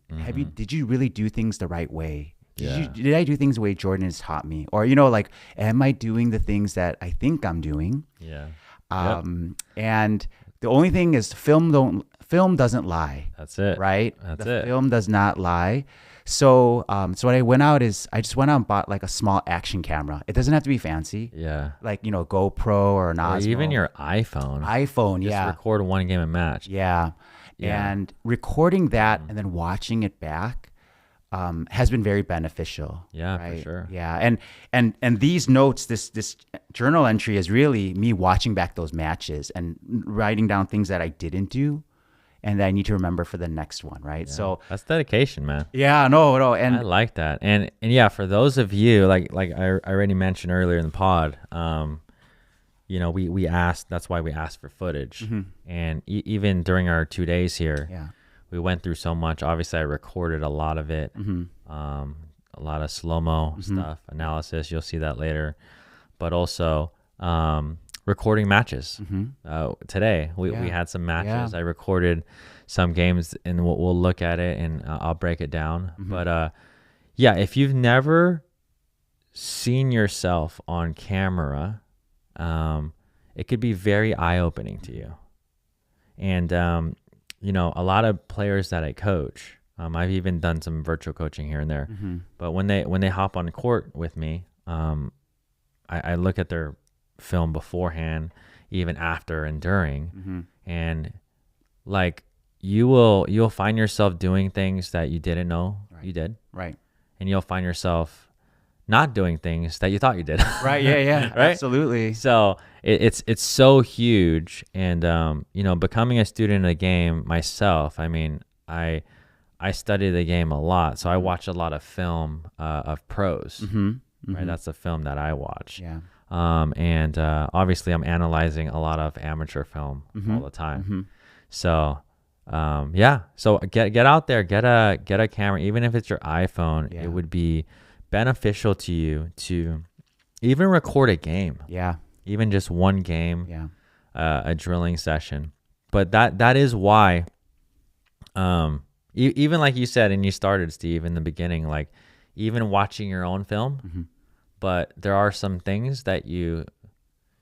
Did you really do things the right way? Did I do things the way Jordan has taught me? Or am I doing the things that I think I'm doing? Yeah. And the only thing is film doesn't lie.
That's it.
Right? The film does not lie. So what I went out is I just went out and bought like a small action camera. It doesn't have to be fancy. Yeah. Like, GoPro or an Osmo.
Or even your iPhone.
Just
record one game a match.
Yeah. And recording that and then watching it back has been very beneficial.
Yeah,
right?
for sure.
Yeah. And these notes, this journal entry is really me watching back those matches and writing down things that I didn't do and that I need to remember for the next one, right?
Yeah.
So
That's dedication, man.
yeah, no, and
I like that. And yeah, for those of you, like I already mentioned earlier in the pod, you know, we asked, that's why we asked for footage. And even during our 2 days here, we went through so much. Obviously, I recorded a lot of it, a lot of slow-mo stuff, analysis. You'll see that later. But also recording matches. Today, we had some matches. I recorded some games, and we'll look at it, and I'll break it down. But yeah, if you've never seen yourself on camera, it could be very eye-opening to you. And you know, a lot of players that I coach, I've even done some virtual coaching here and there, but when they hop on court with me, I look at their film beforehand, even after and during, and like you'll find yourself doing things that you didn't know you did,
right,
and you'll find yourself not doing things that you thought you did.
Right. Yeah.
Right?
Absolutely.
So it's so huge. And, you know, becoming a student of the game myself, I mean, I study the game a lot. So I watch a lot of film of pros, right? That's the film that I watch.
Yeah.
And obviously I'm analyzing a lot of amateur film all the time. So yeah, so get out there, get a camera, even if it's your iPhone. It would be beneficial to you to even record a game. Yeah. Even just one game. Yeah. A drilling session. But that is why even like you said, and you started, Steve, in the beginning, like even watching your own film, but there are some things that you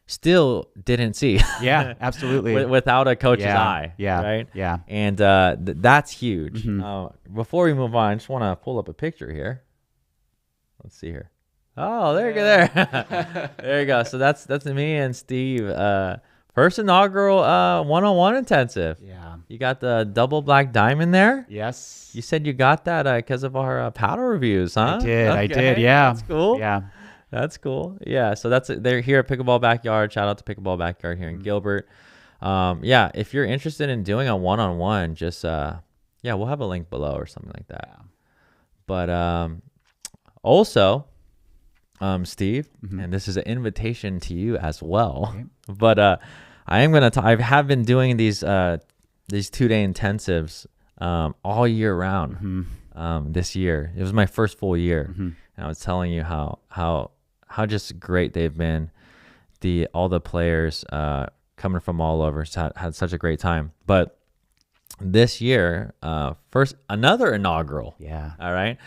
still didn't see. Yeah, absolutely. Without a coach's eye. Yeah. Right? Yeah. And that's huge. Before we move on, I just want to pull up a picture here. Let's see here. Oh, there you go. There you go. So that's me and Steve. First inaugural one-on-one intensive. Yeah. You got the double black diamond there? Yes. You said you got that because of our paddle reviews, huh? I did. Yeah. That's cool. Yeah. That's cool. Yeah. So they're here at Pickleball Backyard. Shout out to Pickleball Backyard here in Gilbert. Yeah. If you're interested in doing a one-on-one, just we'll have a link below or something like that. Yeah. But also, Steve, and this is an invitation to you as well. Okay. But I have been doing these 2-day intensives all year round. This year, it was my first full year, and I was telling you how just great they've been. All the players coming from all over had such a great time. But this year, first another inaugural. Yeah. All right.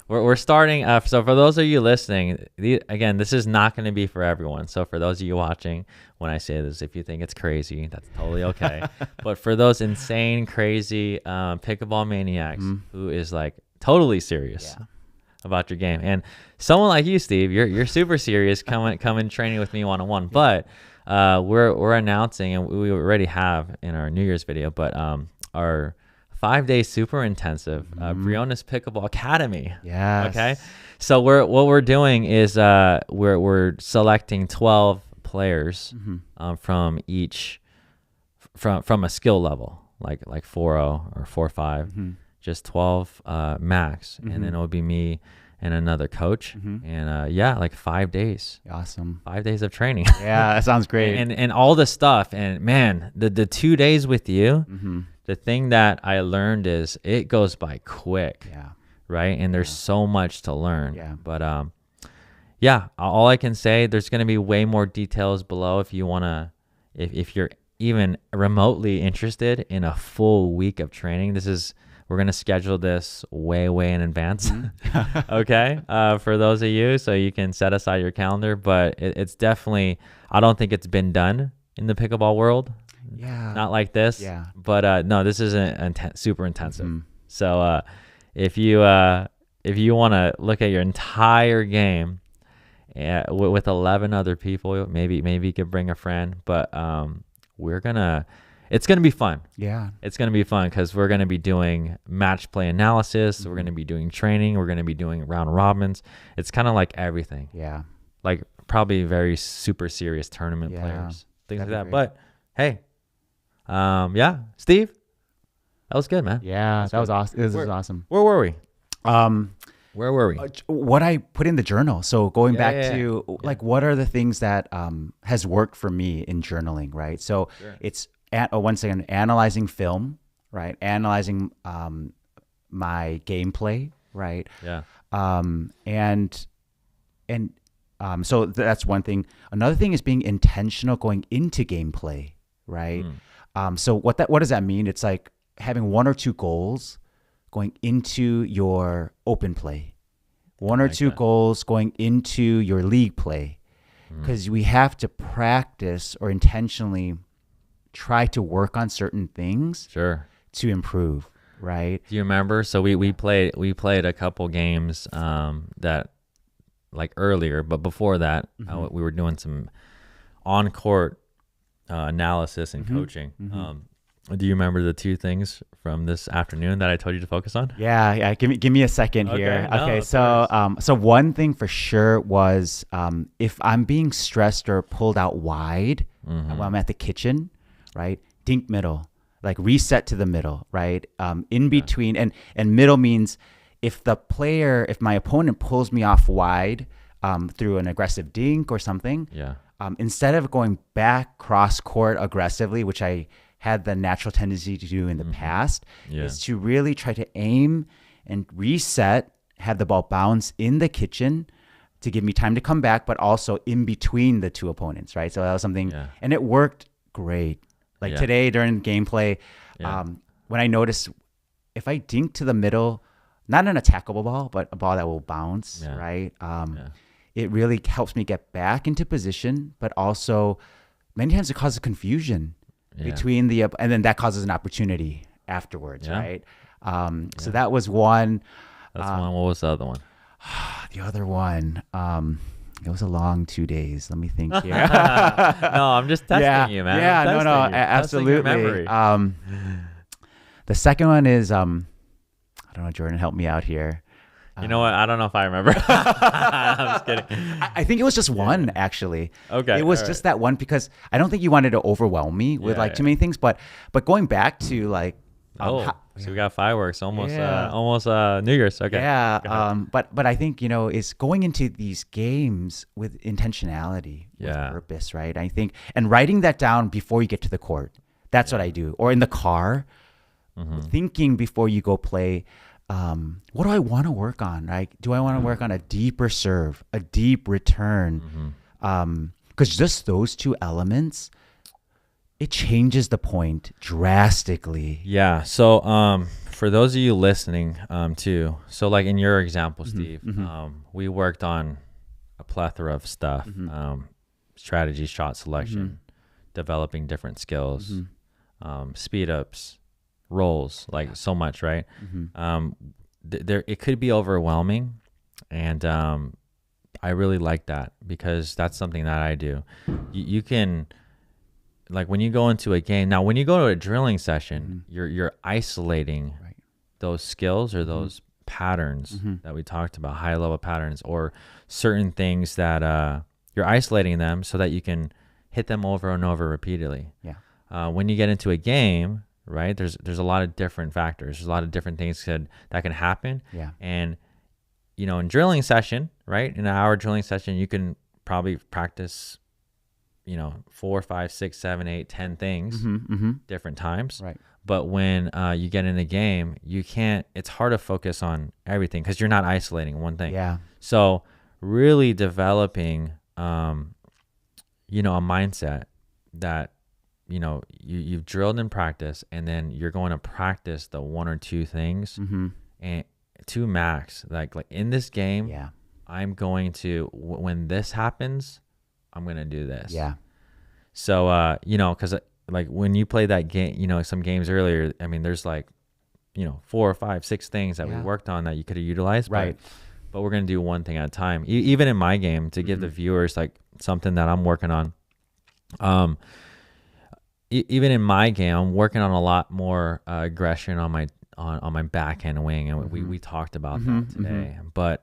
We're starting. So for those of you listening, again, this is not going to be for everyone. So for those of you watching, when I say this, if you think it's crazy, that's totally okay. But for those insane, crazy pickleball maniacs who is like totally serious about your game, and someone like you, Steve, you're super serious, coming training with me one-on-one. But we're announcing, and we already have in our New Year's video, but our 5-day super intensive Briones Pickleball Academy. Yes. Okay. So what we're doing is we're selecting 12 players from each from a skill level, like 4.0 or 4.5, just 12 max, and then it would be me and another coach, and like 5 days. Awesome. 5 days of training. Yeah, that sounds great. and all the stuff, and man, the 2 days with you. The thing that I learned is it goes by quick. Yeah. Right. And there's so much to learn. Yeah. But all I can say, there's going to be way more details below if you want to, if you're even remotely interested in a full week of training. We're going to schedule this way in advance. Okay. For those of you, so you can set aside your calendar, but it's definitely, I don't think it's been done in the pickleball world. Yeah. Not like this. Yeah. But no, this is super intensive. So if you want to look at your entire game with 11 other people, maybe you could bring a friend. But it's gonna be fun. Yeah. It's gonna be fun because we're gonna be doing match play analysis. We're gonna be doing training. We're gonna be doing round robins. It's kind of like everything. Yeah. Like probably very super serious tournament players, things like that. Great. But hey. Steve, That was good, man.
Yeah, that was awesome. This was awesome.
Where were we? Where were we?
What I put in the journal. So going back to
Yeah.
what are the things that has worked for me in journaling, right? So it's once again analyzing film, right? Analyzing my gameplay, right?
Yeah.
So that's one thing. Another thing is being intentional going into gameplay, right? So what does that mean? It's like having one or two goals going into your open play, one or two goals going into your league play, because we have to practice or intentionally try to work on certain things to improve, right?
Do you remember? So we played a couple games that like earlier, but before that we were doing some on court analysis and coaching. Do you remember the two things from this afternoon that I told you to focus on?
Yeah. Give me a second here. Okay. So one thing for sure was if I'm being stressed or pulled out wide when I'm at the kitchen, right? Dink middle, like reset to the middle, right? In between, and middle means if my opponent pulls me off wide through an aggressive dink or something, instead of going back cross court aggressively, which I had the natural tendency to do in the past, is to really try to aim and reset, have the ball bounce in the kitchen to give me time to come back, but also in between the two opponents, right? So that was something, and it worked great. Like today during gameplay, when I noticed if I dink to the middle, not an attackable ball, but a ball that will bounce, right? It really helps me get back into position, but also many times it causes confusion between and then that causes an opportunity afterwards, right? So that was one.
That's one. What was the other one?
The other one, it was a long 2 days. Let me think here.
No, I'm just testing you, man.
Yeah, absolutely. The second one is, I don't know, Jordan, help me out here.
You know what? I don't know if I remember. I'm just kidding.
I think it was just one, actually.
Okay.
It was just that one because I don't think you wanted to overwhelm me with too many things. But going back to like,
so we got fireworks almost New Year's. Okay.
Yeah. But I think is going into these games with intentionality, with purpose, right? I think and writing that down before you get to the court. That's what I do, or in the car, thinking before you go play. What do I want to work on? Right? Do I want to work on a deeper serve, a deep return? Because just those two elements, it changes the point drastically.
Yeah. So for those of you listening too, so like in your example, Steve, we worked on a plethora of stuff, strategy, shot selection, developing different skills, speed ups, rolls, like so much, right? There it could be overwhelming, and I really like that because that's something that I do. You can, like when you go into a game, now when you go to a drilling session, you're isolating those skills or those patterns that we talked about, high level patterns or certain things that you're isolating them so that you can hit them over and over repeatedly. When you get into a game, right, there's a lot of different factors. There's a lot of different things that can happen. And in drilling session, right, in an hour drilling session, you can probably practice 4, 5, 6, 7, 8, 10 things different times. But when you get in a game, you can't. It's hard to focus on everything because you're not isolating one thing. So really developing a mindset that you've drilled in practice, and then you're going to practice the one or two things and to max. Like in this game, I'm going to when this happens, I'm gonna do this. So because like when you play that game, some games earlier, I mean, there's like 4 or 5, 6 things that we worked on that you could have utilized. But we're gonna do one thing at a time. Even in my game, to give the viewers like something that I'm working on. Even in my game, I'm working on a lot more aggression on my backhand wing, and we talked about that today. But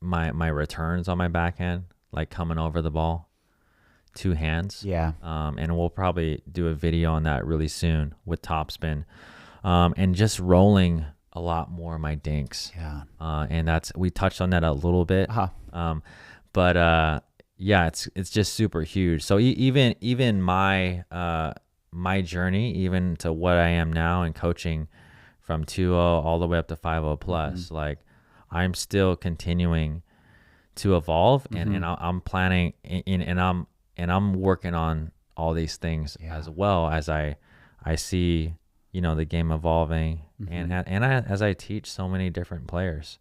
my returns on my backhand, like coming over the ball, two hands.
Yeah.
And we'll probably do a video on that really soon with topspin. And just rolling a lot more of my dinks.
Yeah.
And we touched on that a little bit. But yeah, it's just super huge. So even my journey, even to what I am now in coaching from 2.0 all the way up to 5.0 plus, like I'm still continuing to evolve, and I'm planning and I'm working on all these things as well as I see, the game evolving, and as I teach so many different players.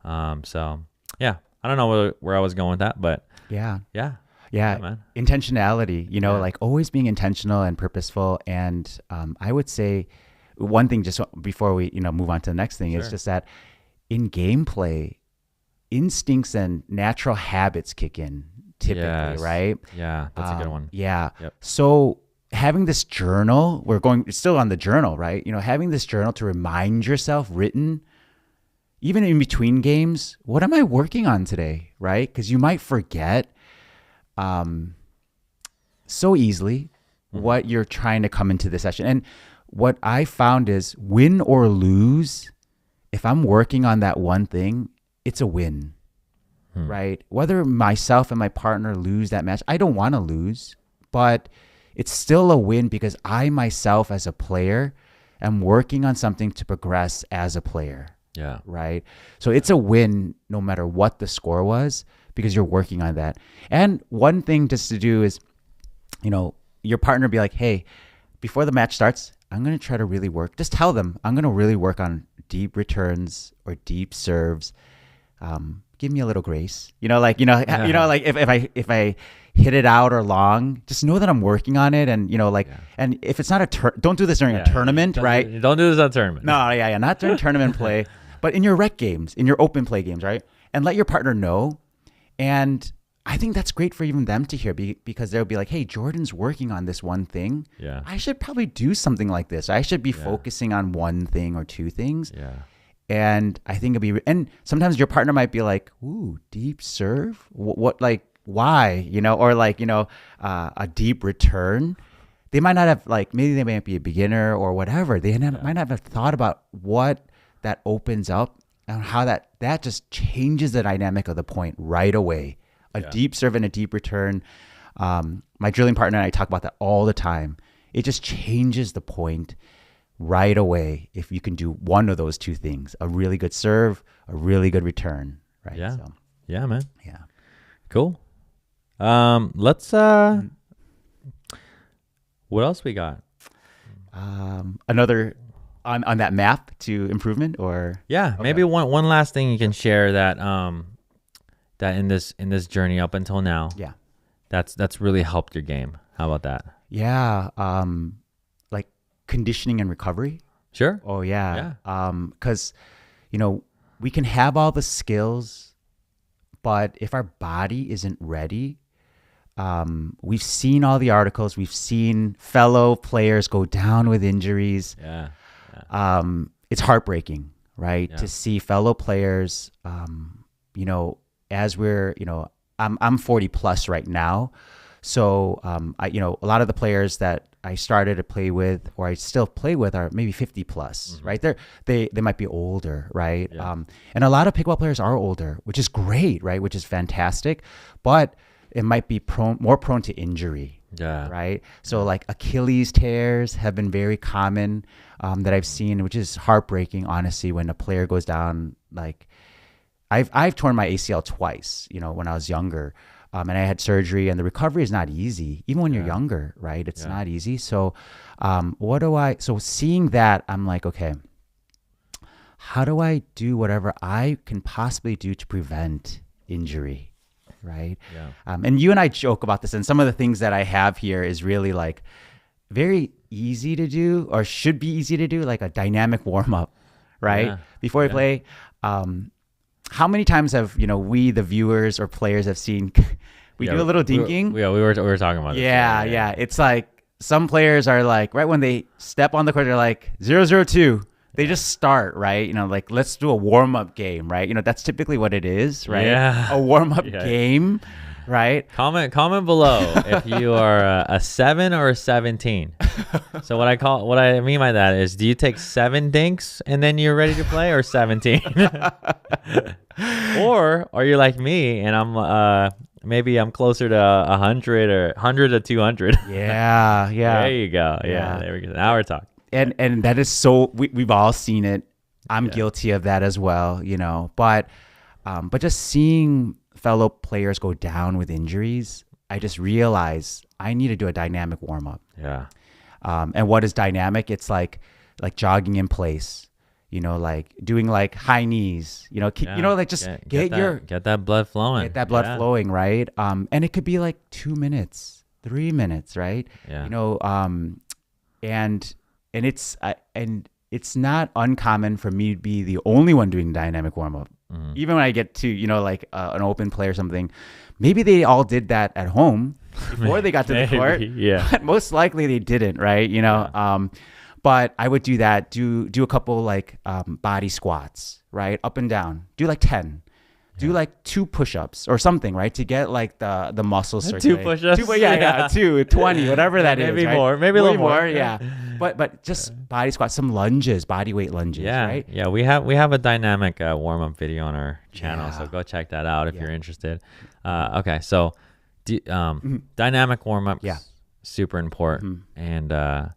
So yeah, I don't know where I was going with that, but yeah, man.
Intentionality, like always being intentional and purposeful. And I would say one thing just before we, move on to the next thing is just that in gameplay, instincts and natural habits kick in typically, right?
Yeah, that's a good one.
Yeah.
Yep.
So having this journal, it's still on the journal, right? Having this journal to remind yourself written, even in between games, what am I working on today, right? Because you might forget so easily what you're trying to come into the session. And what I found is win or lose, if I'm working on that one thing, it's a win, right? Whether myself and my partner lose that match, I don't want to lose, but it's still a win because I myself as a player am working on something to progress as a player.
Yeah.
Right. So it's a win no matter what the score was because you're working on that. And one thing just to do is, your partner be like, hey, before the match starts, I'm going to try to really work. Just tell them I'm going to really work on deep returns or deep serves. Give me a little grace, like if I hit it out or long, just know that I'm working on it. And, and if it's not don't do this during a tournament, right?
Don't do this on tournament.
No, not during tournament play, but in your rec games, in your open play games, right? And let your partner know. And I think that's great for even them to hear because they'll be like, hey, Jordan's working on this one thing.
Yeah.
I should probably do something like this. I should be focusing on one thing or two things.
Yeah.
And I think and sometimes your partner might be like, ooh, deep serve? What like, why? Or a deep return. They might not have maybe they might be a beginner or whatever. They might not have thought about what that opens up and how that just changes the dynamic of the point right away. A deep serve and a deep return. My drilling partner and I talk about that all the time. It just changes the point right away if you can do one of those two things: a really good serve, a really good return. Right.
Yeah. Yeah, man.
Yeah.
Cool. Let's what else we got?
Another on that map to improvement, or
maybe one last thing you can share that that in this journey up until now, that's really helped your game. How about that?
Yeah. Like conditioning and recovery.
Sure.
Oh yeah. Because we can have all the skills, but if our body isn't ready, we've seen all the articles, we've seen fellow players go down with injuries. It's heartbreaking, right? To see fellow players, as we're, I'm 40 plus right now. So, a lot of the players that I started to play with, or I still play with, are maybe 50 plus, right? They might be older, right? And a lot of pickleball players are older, which is great, right? Which is fantastic, but it might be more prone to injury. Right. So Achilles tears have been very common that I've seen, which is heartbreaking, honestly, when a player goes down. I've torn my ACL twice, when I was younger, and I had surgery, and the recovery is not easy, even when you're younger, right? It's not easy. So so seeing that, I'm like, okay, how do I do whatever I can possibly do to prevent injury? Right. And you and I joke about this, and some of the things that I have here is really very easy to do, or should be easy to do, like a dynamic warm up, right? Before we play. How many times have we, the viewers or players, have seen we do a little dinking?
We were talking about it.
Yeah. It's some players are right when they step on the court, they're like 0-0-2. They just start, right? Let's do a warm-up game, right? That's typically what it is, right?
Yeah.
A warm-up game. right?
Comment below if you are a 7 or a 17. So what I mean by that is, do you take 7 dinks and then you're ready to play, or 17? Or are you like me and I'm maybe I'm closer to 100 or 100 to 200?
Yeah.
There you go. Yeah, there we go. Now we're talking.
And that is so, we've all seen it. I'm guilty of that as well, but just seeing fellow players go down with injuries, I just realized I need to do a dynamic warm up.
Yeah.
And what is dynamic? It's like jogging in place, like doing like high knees, like just get
that blood flowing.
Get that blood flowing, right? And it could be like 2 minutes, 3 minutes, right?
Yeah.
And it's not uncommon for me to be the only one doing dynamic warm up. Even when I get to, like an open play or something, maybe they all did that at home before they got to the court.
Yeah.
But most likely they didn't, right? But I would do that, do a couple like body squats, right? Up and down. Do like 10. Do like 2 push-ups or something, right? To get like the muscles circulating.
2 push-ups?
2, 20, whatever that is.
Maybe
right?
more, maybe a little more.
Yeah. But just body squats, some lunges, body weight lunges, right?
Yeah, we have a dynamic warm-up video on our channel, so go check that out if you're interested. Okay, so dynamic warm-up, super important. And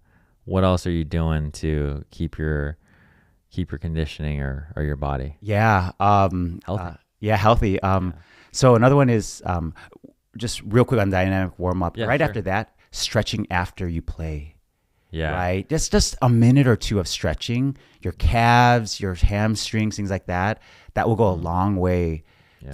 what else are you doing to keep your conditioning or your body
healthy? Healthy. So another one is just real quick on dynamic warm up. After that, stretching after you play.
Yeah.
Right. Just a minute or 2 of stretching your calves, your hamstrings, things like that. That will go a long way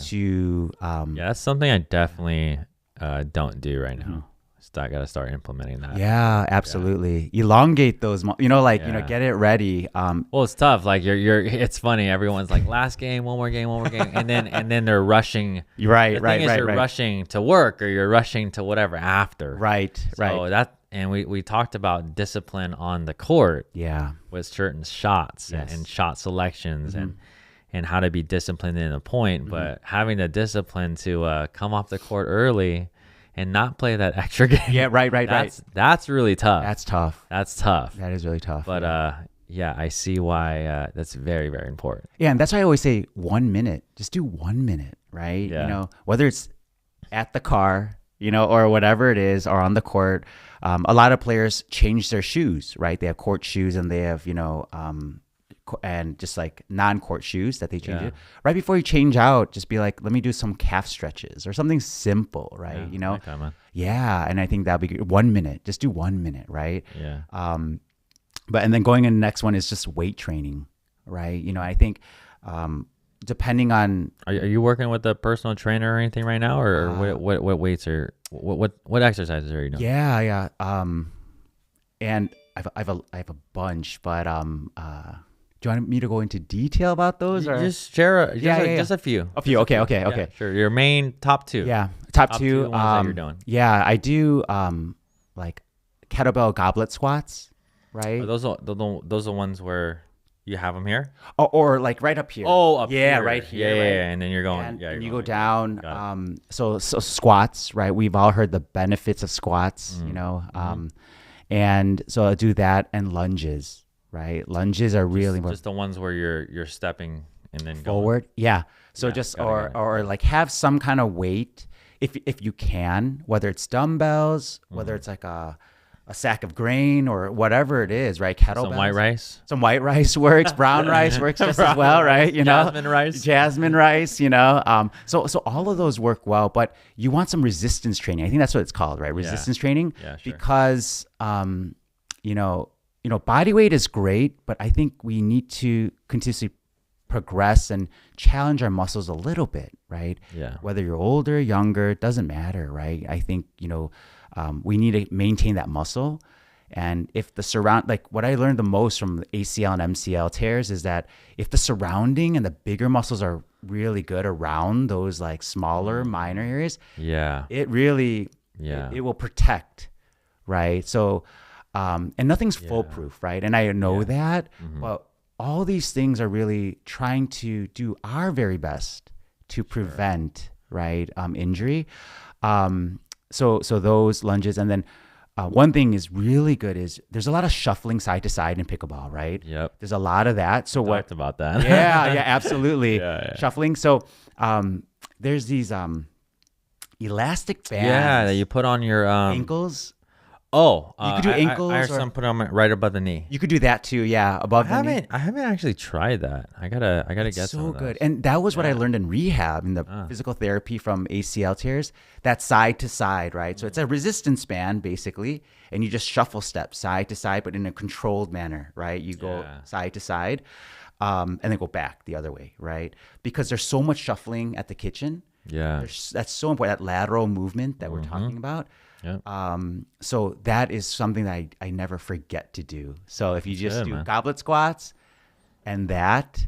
to.
That's something I definitely don't do right now. I got to start implementing that.
Yeah, absolutely. Elongate those, get it ready.
Well, it's tough. Like it's funny. Everyone's like, last game, one more game, and then they're rushing.
Right.
You're rushing to work or you're rushing to whatever after.
Right.
So and we talked about discipline on the court.
Yeah.
With certain shots and shot selections and how to be disciplined in a point, but having the discipline to come off the court early and not play that extra game.
Yeah, right.
That's really tough.
That's tough.
That
is really tough.
But I see why that's very, very important.
Yeah, and that's why I always say 1 minute. Just do 1 minute, right?
Yeah.
Whether it's at the car, or whatever it is, or on the court. A lot of players change their shoes, right? They have court shoes and they have, and just like non-court shoes that they change it. Right before you change out, just be like, let me do some calf stretches or something simple, right? Yeah, and I think that'll be good. 1 minute. Just do 1 minute, right?
Yeah.
And then going in the next one is just weight training, right? I think depending on,
are you working with a personal trainer or anything right now, or what weights are what exercises are you doing?
Yeah. And I have a bunch, but do you want me to go into detail about those, or
just share? Just a few.
A few. Okay.
Yeah, sure. Your main top 2.
Yeah, top 2
ones that you're doing.
Yeah, I do like kettlebell goblet squats, right?
Are those are ones where you have them here?
Or like right up here.
Oh, up
yeah,
here.
right here.
Yeah,
right?
and then you're going.
And you go down. So squats, right? We've all heard the benefits of squats, and so I do that, and lunges. Right, lunges are really
just the ones where you're stepping and then
forward.
Going.
Yeah, so or like have some kind of weight if you can, whether it's dumbbells, whether it's like a sack of grain or whatever it is, right? Kettlebells.
Some white rice
works. Brown rice works just as well, right? Jasmine rice. So all of those work well, but you want some resistance training. I think that's what it's called, right? Resistance training.
Yeah, sure.
Because body weight is great, but I think we need to continuously progress and challenge our muscles a little bit, right?
Yeah.
Whether you're older, younger, it doesn't matter, right? I think, we need to maintain that muscle. And if what I learned the most from the ACL and MCL tears is that if the surrounding and the bigger muscles are really good around those like smaller, minor areas, it really, it will protect, right? So, and nothing's foolproof, right? And I know that, but all these things are really trying to do our very best to prevent, right? Injury. So those lunges, and then one thing is really good is there's a lot of shuffling side to side in pickleball, right?
Yep.
There's a lot of that. So
Talked about that.
Yeah, absolutely.
Yeah.
Shuffling. So there's these elastic bands.
Yeah, that you put on your
ankles.
Oh,
You could do ankles
I have
or-
some put on right above the knee.
You could do that too. Yeah, above the knee.
I haven't actually tried that. I gotta get some
So
of those.
good. And that was what I learned in rehab, in the physical therapy from ACL tears, that side to side, right? So it's a resistance band basically, and you just shuffle steps side to side, but in a controlled manner, right? You go side to side, and then go back the other way, right? Because there's so much shuffling at the kitchen.
Yeah.
That's so important, that lateral movement that we're talking about.
Yeah.
So that is something that I never forget to do. So if you just
good,
do
man.
goblet squats and that,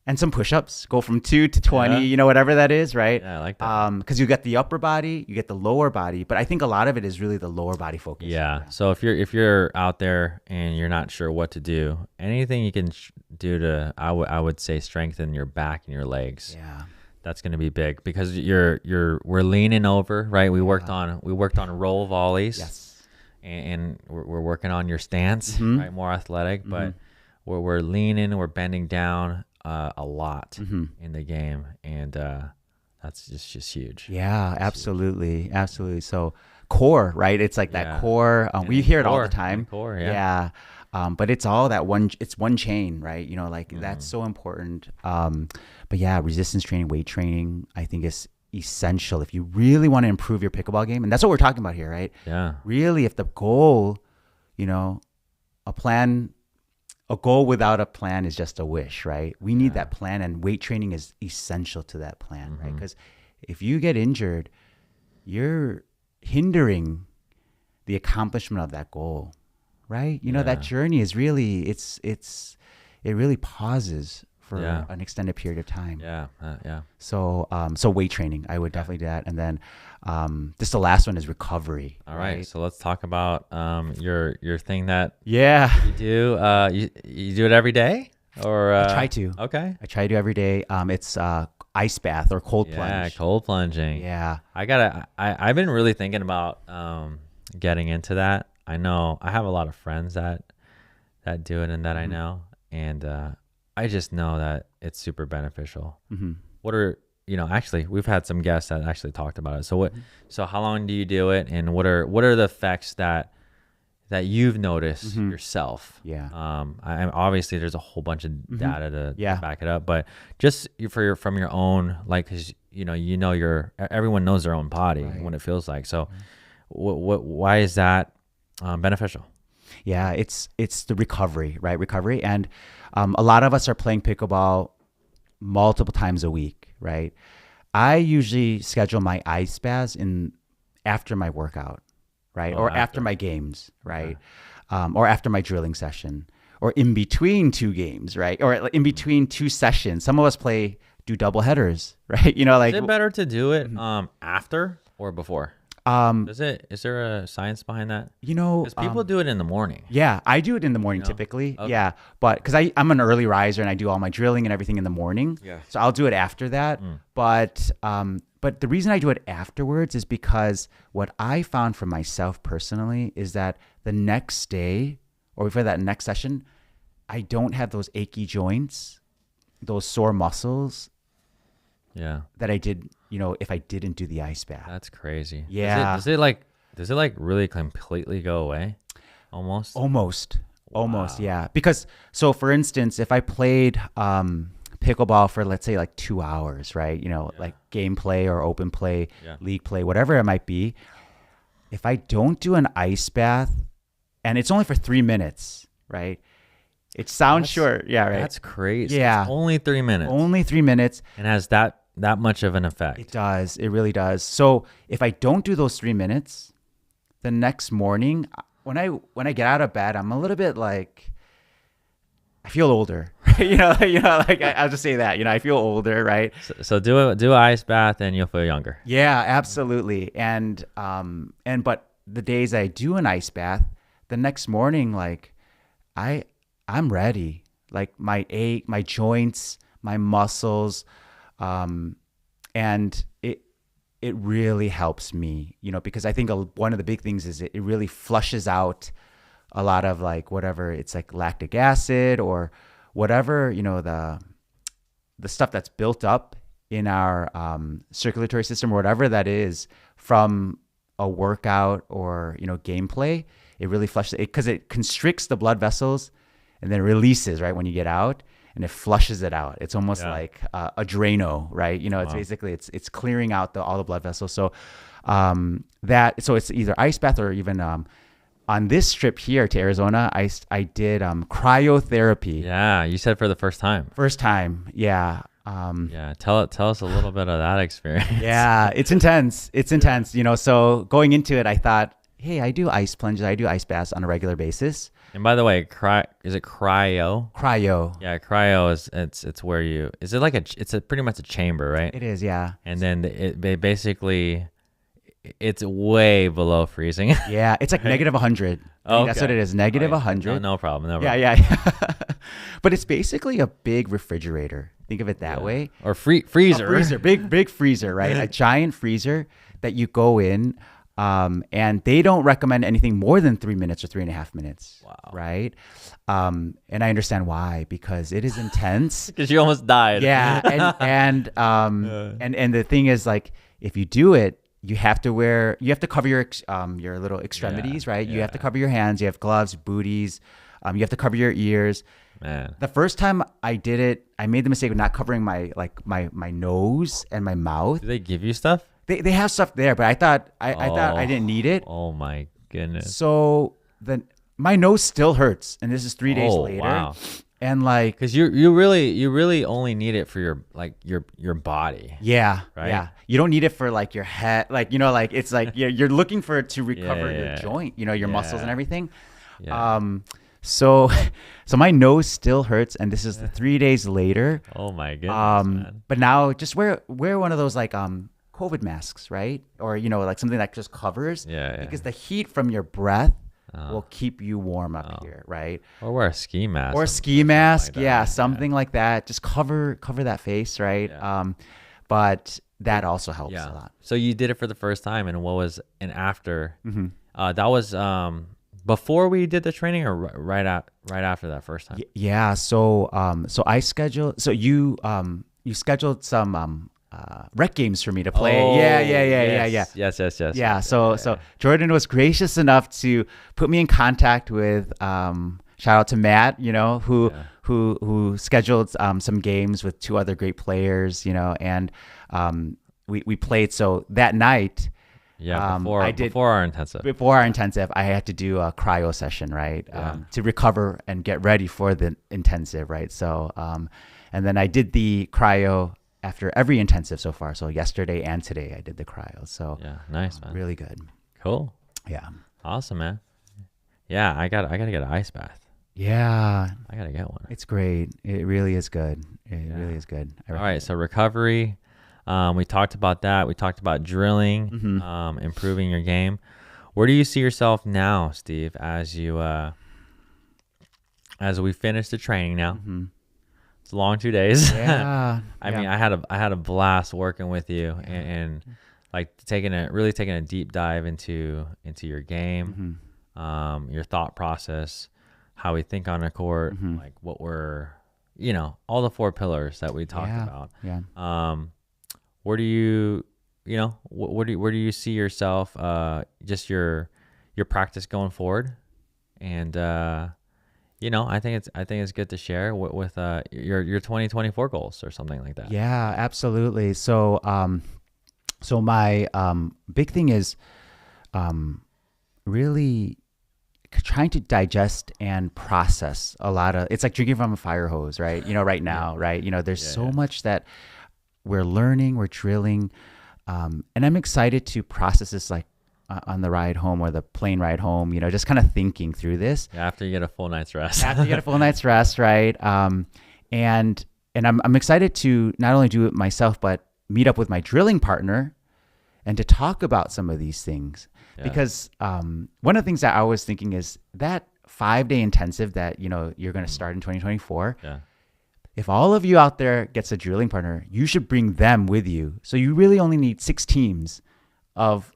and some push-ups, go from 2 to 20,
Yeah.
you know, whatever that is, right?
Yeah, I like that.
Because you get the upper body, you get the lower body, but I think a lot of it is really the lower body focus.
Yeah. So if you're out there and you're not sure what to do, anything you can do to I would say strengthen your back and your legs.
Yeah.
That's going to be big because we're leaning over, right? We worked on roll volleys.
Yes.
And we're working on your stance, right? More athletic, but we're leaning, we're bending down a lot in the game, and that's just huge.
Yeah, absolutely. Absolutely. So core, right? It's like that core. We hear it all the time.
Core,
yeah. But it's all that it's one chain, right? You know, like that's so important. But yeah, resistance training, weight training, I think is essential if you really want to improve your pickleball game. And that's what we're talking about here, right?
Yeah.
Really, if the goal, you know, a goal without a plan is just a wish, right? We need that plan, and weight training is essential to that plan, right? Because if you get injured, you're hindering the accomplishment of that goal, right? You know, that journey is really, it really pauses for an extended period of time.
Yeah.
So weight training, I would definitely do that. And then just the last one is recovery.
All right. So let's talk about your thing that
Yeah.
you do. You do it every day, or
I try to.
Okay.
I try to do every day. It's ice bath or cold plunge.
Yeah, cold plunging.
Yeah.
I've been really thinking about getting into that. I know I have a lot of friends that do it and that I know, and I just know that it's super beneficial. What are, actually we've had some guests that actually talked about it. So so how long do you do it, and what are the effects that you've noticed yourself?
Yeah.
Obviously there's a whole bunch of data to back it up, but just from your own, like, 'cause everyone knows their own body, what it feels like. So why is that beneficial?
Yeah, it's the recovery, right? Recovery. And a lot of us are playing pickleball multiple times a week, right? I usually schedule my ice baths after my workout, right? Or after my games, right? Or after my drilling session, or in between two games, right? Or in between two sessions. Some of us do double headers, right? Like,
is it better to do it after or before? Is there a science behind that? Because people do it in the morning.
Yeah, I do it in the morning typically. Okay. Yeah, but because I'm an early riser and I do all my drilling and everything in the morning. Yeah. So I'll do it after that. But the reason I do it afterwards is because what I found for myself personally is that the next day or before that next session, I don't have those achy joints, those sore muscles.
Yeah.
That I did, if I didn't do the ice bath.
That's crazy.
Yeah.
Does it really completely go away? Almost,
yeah. Because, so for instance, if I played pickleball for, let's say, like 2 hours, right? Like game play or open play, league play, whatever it might be. If I don't do an ice bath, and it's only for 3 minutes, right? It sounds short. Yeah, right.
That's crazy.
Yeah.
It's only 3 minutes.
Only 3 minutes.
And has that much of an effect.
It does. It really does. So if I don't do those 3 minutes, the next morning, when I get out of bed, I'm a little bit like, I feel older. Like I'll just say that. I feel older, right?
So do an ice bath and you'll feel younger.
Yeah, absolutely. And but the days I do an ice bath, the next morning, like I'm ready. Like my joints, my muscles, and it really helps me, because I think one of the big things is it really flushes out a lot of like whatever it's like lactic acid or whatever, the stuff that's built up in our circulatory system or whatever that is from a workout or, gameplay. It really flushes it because it constricts the blood vessels and then releases right when you get out. And it flushes it out. It's almost like a Drano, right? It's basically it's clearing out all the blood vessels. So so it's either ice bath or even on this trip here to Arizona, I did cryotherapy.
Yeah, you said for the first time.
First time, yeah.
Tell us a little bit of that experience.
Yeah, it's intense. It's intense. So going into it, I thought, hey, I do ice plunges, I do ice baths on a regular basis.
And by the way, is it cryo?
Cryo.
Yeah, cryo is it's where is it like it's pretty much a chamber, right?
It is, yeah.
And then it's way below freezing.
Yeah, it's like negative 100. Okay. That's what it is, negative 100.
No problem.
Yeah. But it's basically a big refrigerator. Think of it that way.
Or freezer.
A freezer, big freezer, right? A giant freezer that you go in. And they don't recommend anything more than 3 minutes or 3.5 minutes.
Wow.
Right. And I understand why, because it is intense.
Because you almost died.
Yeah. And the thing is, like, if you do it, you have to cover your little extremities, right? You have to cover your hands, you have gloves, booties, you have to cover your ears.
Man.
The first time I did it, I made the mistake of not covering my nose and my mouth.
Do they give you stuff?
They have stuff there, but I thought I didn't need it.
Oh my goodness!
So then my nose still hurts, and this is 3 days later.
Wow.
And like,
because you really only need it for your body.
Yeah,
right.
Yeah, you don't need it for like your head, like like it's like you're looking for it to recover your joint, your muscles and everything.
Yeah.
So my nose still hurts, and this is 3 days later.
Oh my goodness, man.
But now just wear one of those like COVID masks, right? Or like something that just covers.
Yeah.
Because the heat from your breath will keep you warm up here, right?
Or wear a ski mask.
Or a ski mask,
like
something like that. Just cover that face, right?
Yeah.
But that also helps a lot.
So you did it for the first time, and what was after?
Mm-hmm.
That was before we did the training, or right after that first time.
Yeah. So I scheduled. So you scheduled some rec games for me to play.
Oh,
Yeah.
Yes.
Yeah. So Jordan was gracious enough to put me in contact with shout out to Matt, who scheduled some games with two other great players, and we played. So that night,
before our intensive,
I had to do a cryo session, right? To recover and get ready for the intensive, right? So and then I did the cryo after every intensive so far. So yesterday and today I did the cryo. So
nice, man.
Really good.
Cool.
Yeah.
Awesome, man. Yeah, I gotta get an ice bath.
Yeah.
I gotta get one.
It's great. It really is good. It really is good.
All right. So recovery. We talked about that. We talked about drilling, improving your game. Where do you see yourself now, Steve, as we finish the training now?
Mm-hmm.
It's a long 2 days.
Yeah.
I mean, I had a blast working with you and like really taking a deep dive into your game, your thought process, how we think on a court, like what we're, all the 4 pillars that we talked about.
Yeah.
Where do you, where do you see yourself, just your practice going forward? And, I think it's good to share with your 2024 goals or something like that.
Yeah, absolutely. So, so my big thing is really trying to digest and process a lot of. It's like drinking from a fire hose, right? Right now, right? There's so much that we're learning, we're drilling, and I'm excited to process this like. On the ride home or the plane ride home, just kind of thinking through this.
After you get a full night's rest.
After you get a full night's rest, right? And I'm excited to not only do it myself, but meet up with my drilling partner and to talk about some of these things. Yeah. Because one of the things that I was thinking is that 5-day intensive that, you're going to start in 2024.
Yeah.
if all of you out there gets a drilling partner, you should bring them with you. So you really only need 6 teams of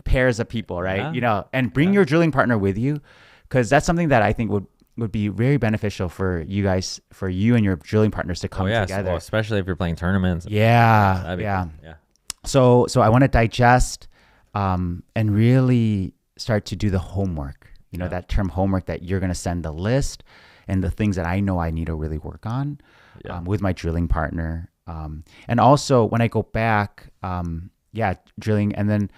pairs of people, right? And bring your drilling partner with you, because that's something that I think would be very beneficial for you guys, for you and your drilling partners to come together.
Well, especially if you're playing tournaments.
Yeah.
Cool. Yeah.
So I want to digest and really start to do the homework. That term homework, that you're going to send the list and the things that I know I need to really work on with my drilling partner. And also when I go back, drilling, and then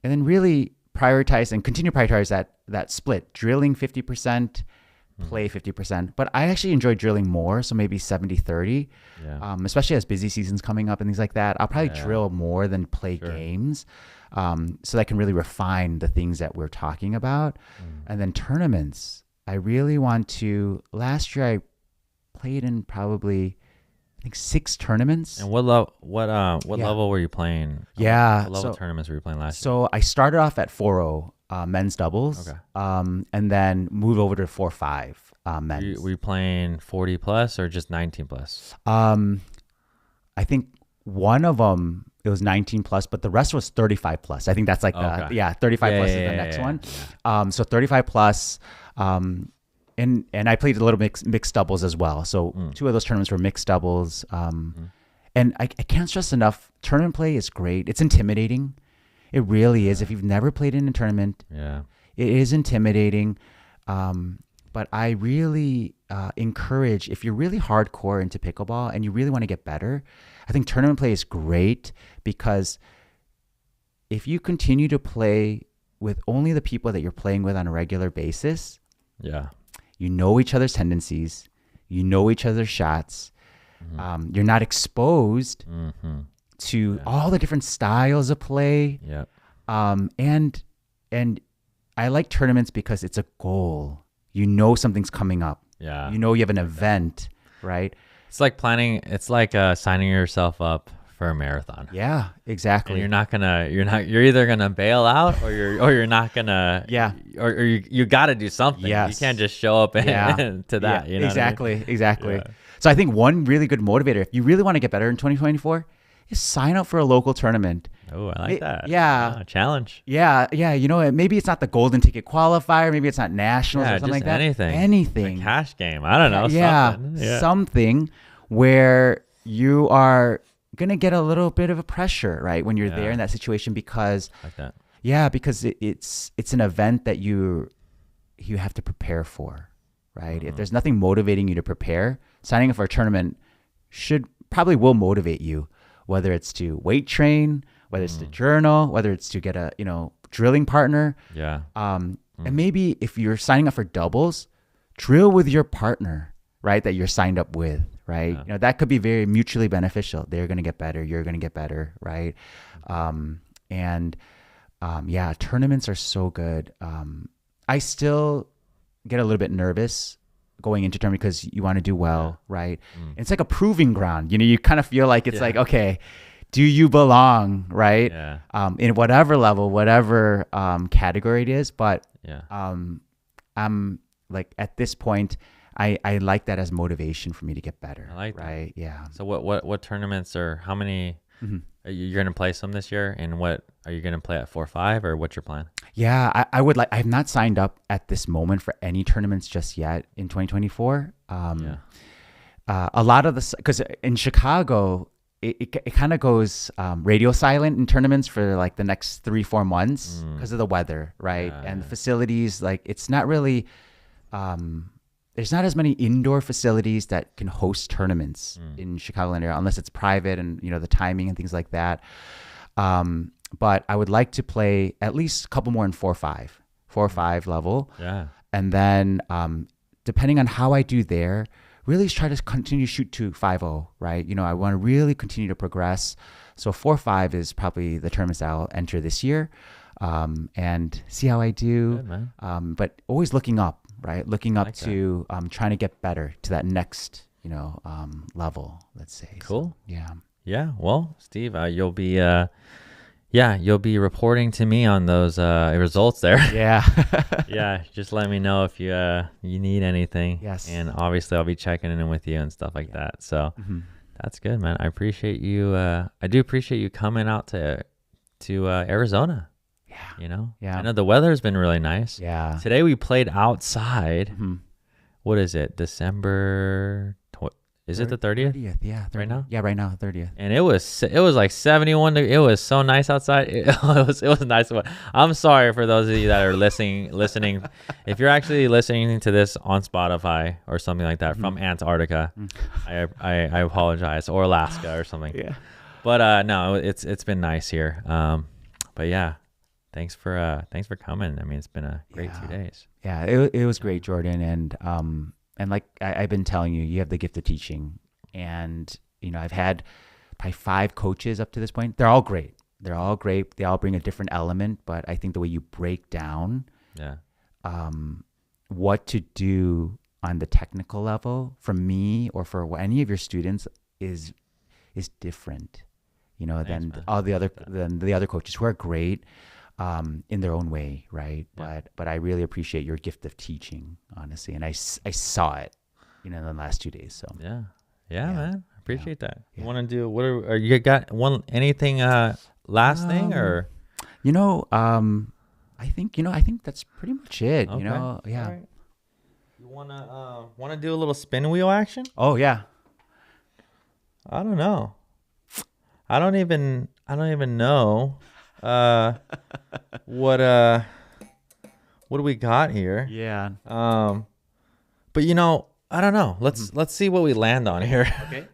really prioritize and continue to prioritize that split, drilling 50%, play 50%. But I actually enjoy drilling more, so maybe 70-30, especially as busy seasons coming up and things like that. I'll probably drill more than play games, so that I can really refine the things that we're talking about. And then tournaments, I really want to. Last year I played in probably, I think, 6 tournaments.
And what level were you playing?
Yeah.
What level tournaments were you playing last year?
So I started off at 4-0 men's doubles.
Okay.
And then moved over to 4-5 men's.
Were you playing 40 plus or just 19 plus?
I think one of them, it was 19 plus, but the rest was 35 plus. I think that's like 35 plus is the next one. Yeah. So 35 plus. And I played a little mixed doubles as well. So 2 of those tournaments were mixed doubles. And I can't stress enough, tournament play is great. It's intimidating. It really is. If you've never played in a tournament, it is intimidating. But I really encourage, if you're really hardcore into pickleball and you really want to get better, I think tournament play is great, because if you continue to play with only the people that you're playing with on a regular basis, you know each other's tendencies, you know each other's shots, you're not exposed to all the different styles of play. And I like tournaments because it's a goal. You know something's coming up. You know you have an event, right?
It's like planning. It's like signing yourself up for a marathon.
Yeah, exactly.
And you're either gonna bail out or you're not gonna. Or you got to do something. You can't just show up to that. You know
exactly. So I think one really good motivator, if you really want to get better in 2024, is sign up for a local tournament.
Oh, I like that.
Challenge.
Yeah.
Maybe it's not the golden ticket qualifier. Maybe it's not nationals or something like that. Anything.
A cash game. I don't know.
Something where you are going to get a little bit of a pressure, right? When you're there in that situation, because because it's an event that you have to prepare for, right? If there's nothing motivating you to prepare, signing up for a tournament probably will motivate you, whether it's to weight train, whether it's to journal, whether it's to get a drilling partner. And maybe if you're signing up for doubles, drill with your partner, right? That you're signed up with, right? That could be very mutually beneficial. They're going to get better. You're going to get better, right? Tournaments are so good. I still get a little bit nervous going into tournament because you want to do well, right? It's like a proving ground. You kind of feel like it's like, okay, do you belong, right? In whatever level, whatever category it is. But I'm like, at this point, I like that as motivation for me to get better.
I like
that. Yeah.
So what tournaments, or how many you're going to play some this year, and what are you going to play at 4-5, or what's your plan?
Yeah, I would like. I have not signed up at this moment for any tournaments just yet in 2024. A lot of because in Chicago, it kind of goes radio silent in tournaments for like the next 3-4 months because of the weather, right? And the facilities, like it's not really. There's not as many indoor facilities that can host tournaments in Chicagoland area, unless it's private and the timing and things like that. But I would like to play at least a couple more in 4-5 level. And then depending on how I do there, really try to continue to shoot to 5-0, right? I want to really continue to progress. So 4-5 is probably the tournaments I'll enter this year, and see how I do.
Good, man.
But always looking up. Right, looking up to trying to get better to that next, level. Let's say.
Cool.
So,
yeah. Well, Steve, you'll be yeah, you'll be reporting to me on those results there.
Yeah.
Yeah, just let me know if you need anything.
Yes.
And obviously I'll be checking in with you and stuff like that. So that's good, man. I appreciate you. I do appreciate you coming out to Arizona.
Yeah.
You know?
Yeah.
I know the weather's been really nice.
Yeah.
Today we played outside. What is it? December is it the 30th?
30th, yeah. 30th.
Right now?
Yeah, right now, 30th.
And it was like 71. It was so nice outside. It was nice. I'm sorry for those of you that are listening. If you're actually listening to this on Spotify or something like that from Antarctica, I apologize, or Alaska or something.
Yeah.
But no, it's been nice here. But yeah, thanks for coming. I mean, it's been a great 2 days.
Yeah, it was great, Jordan, and like I've been telling you, you have the gift of teaching. And, you know, I've had probably 5 coaches up to this point. They're all great. They all bring a different element. But I think the way you break down what to do on the technical level for me or for any of your students is different, you know, than the other coaches who are great in their own way, right? Yeah. But I really appreciate your gift of teaching, honestly, and I saw it, you know, in the last 2 days. So
yeah, man, I appreciate that. You want to do you got anything last thing or?
You know, I think that's pretty much it. Okay. You know, yeah. Right.
You wanna do a little spin wheel action?
Oh yeah.
I don't know. I don't even know. What do we got here?
Yeah.
But you know, I don't know. Let's see what we land on here.
Okay.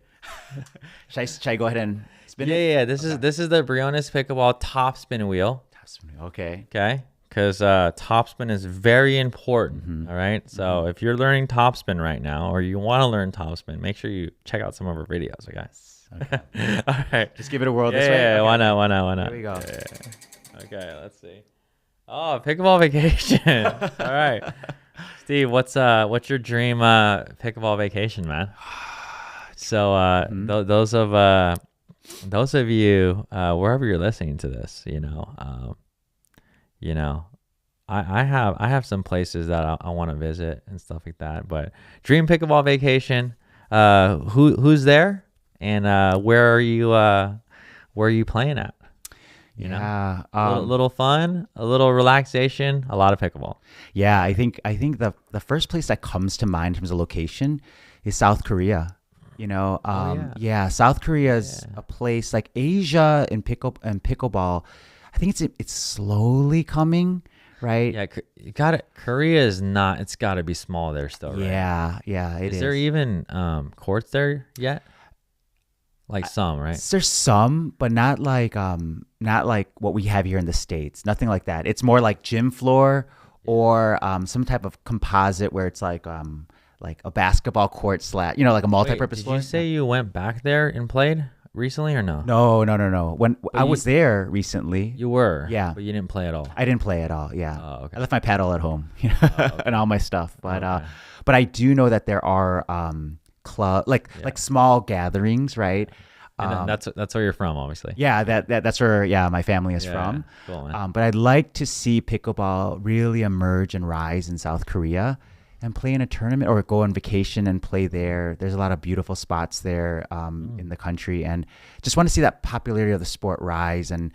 Should I go ahead and spin it?
Yeah. This is the Briones Pickleball top spin wheel.
Top spin wheel. Okay.
Okay. Because top spin is very important. All right. So if you're learning top spin right now, or you want to learn top spin, make sure you check out some of our videos. Okay.
Okay.
All right.
Just give it a whirl this way.
Yeah.
Okay.
Why not?
Here we go.
Yeah. Okay. Let's see. Oh, pickleball vacation. All right. Steve, what's your dream pickleball vacation, man? So those of you wherever you're listening to this, you know, I have some places that I want to visit and stuff like that. But dream pickleball vacation. Who's there, and where are you playing at? You know, a little fun, a little relaxation, a lot of pickleball.
Yeah, I think the first place that comes to mind in terms of location is South Korea. You know, South Korea is a place like Asia in pickleball. I think it's slowly coming, right?
Yeah, you got it. Korea is not. It's got to be small there still, right?
Yeah, it is.
Is there even courts there yet? Like some, right?
There's some, but not like what we have here in the States. Nothing like that. It's more like gym floor or some type of composite where it's like a basketball court / like a multi-purpose floor.
Did you say you went back there and played recently or no?
No. When I was there recently.
You were?
Yeah.
But you didn't play at all?
I didn't play at all, yeah.
Oh, okay.
I left my paddle at home and all my stuff. But but I do know that there are like small gatherings, right?
And that's where you're from, obviously.
Yeah, that's where my family is from.
Cool, man.
But I'd like to see pickleball really emerge and rise in South Korea and play in a tournament or go on vacation and play there. There's a lot of beautiful spots there in the country, and just want to see that popularity of the sport rise and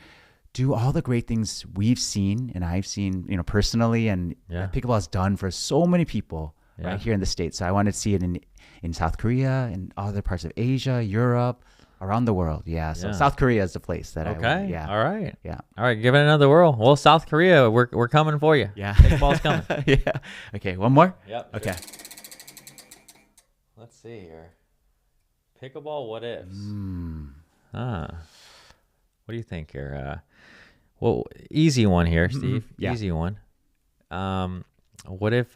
do all the great things we've seen and I've seen, you know, personally, and that pickleball has done for so many people right here in the States. So I wanted to see it in South Korea and other parts of Asia, Europe, around the world. So South Korea is the place that I want.
All right.
Yeah.
All right. Give it another whirl. Well, South Korea, we're coming for you.
Yeah.
Pickleball's coming.
Yeah. Okay. One more?
Yep.
Okay.
Let's see here. Pickleball what ifs? What do you think here? Well, easy one here, Steve.
Yeah.
Easy one. What if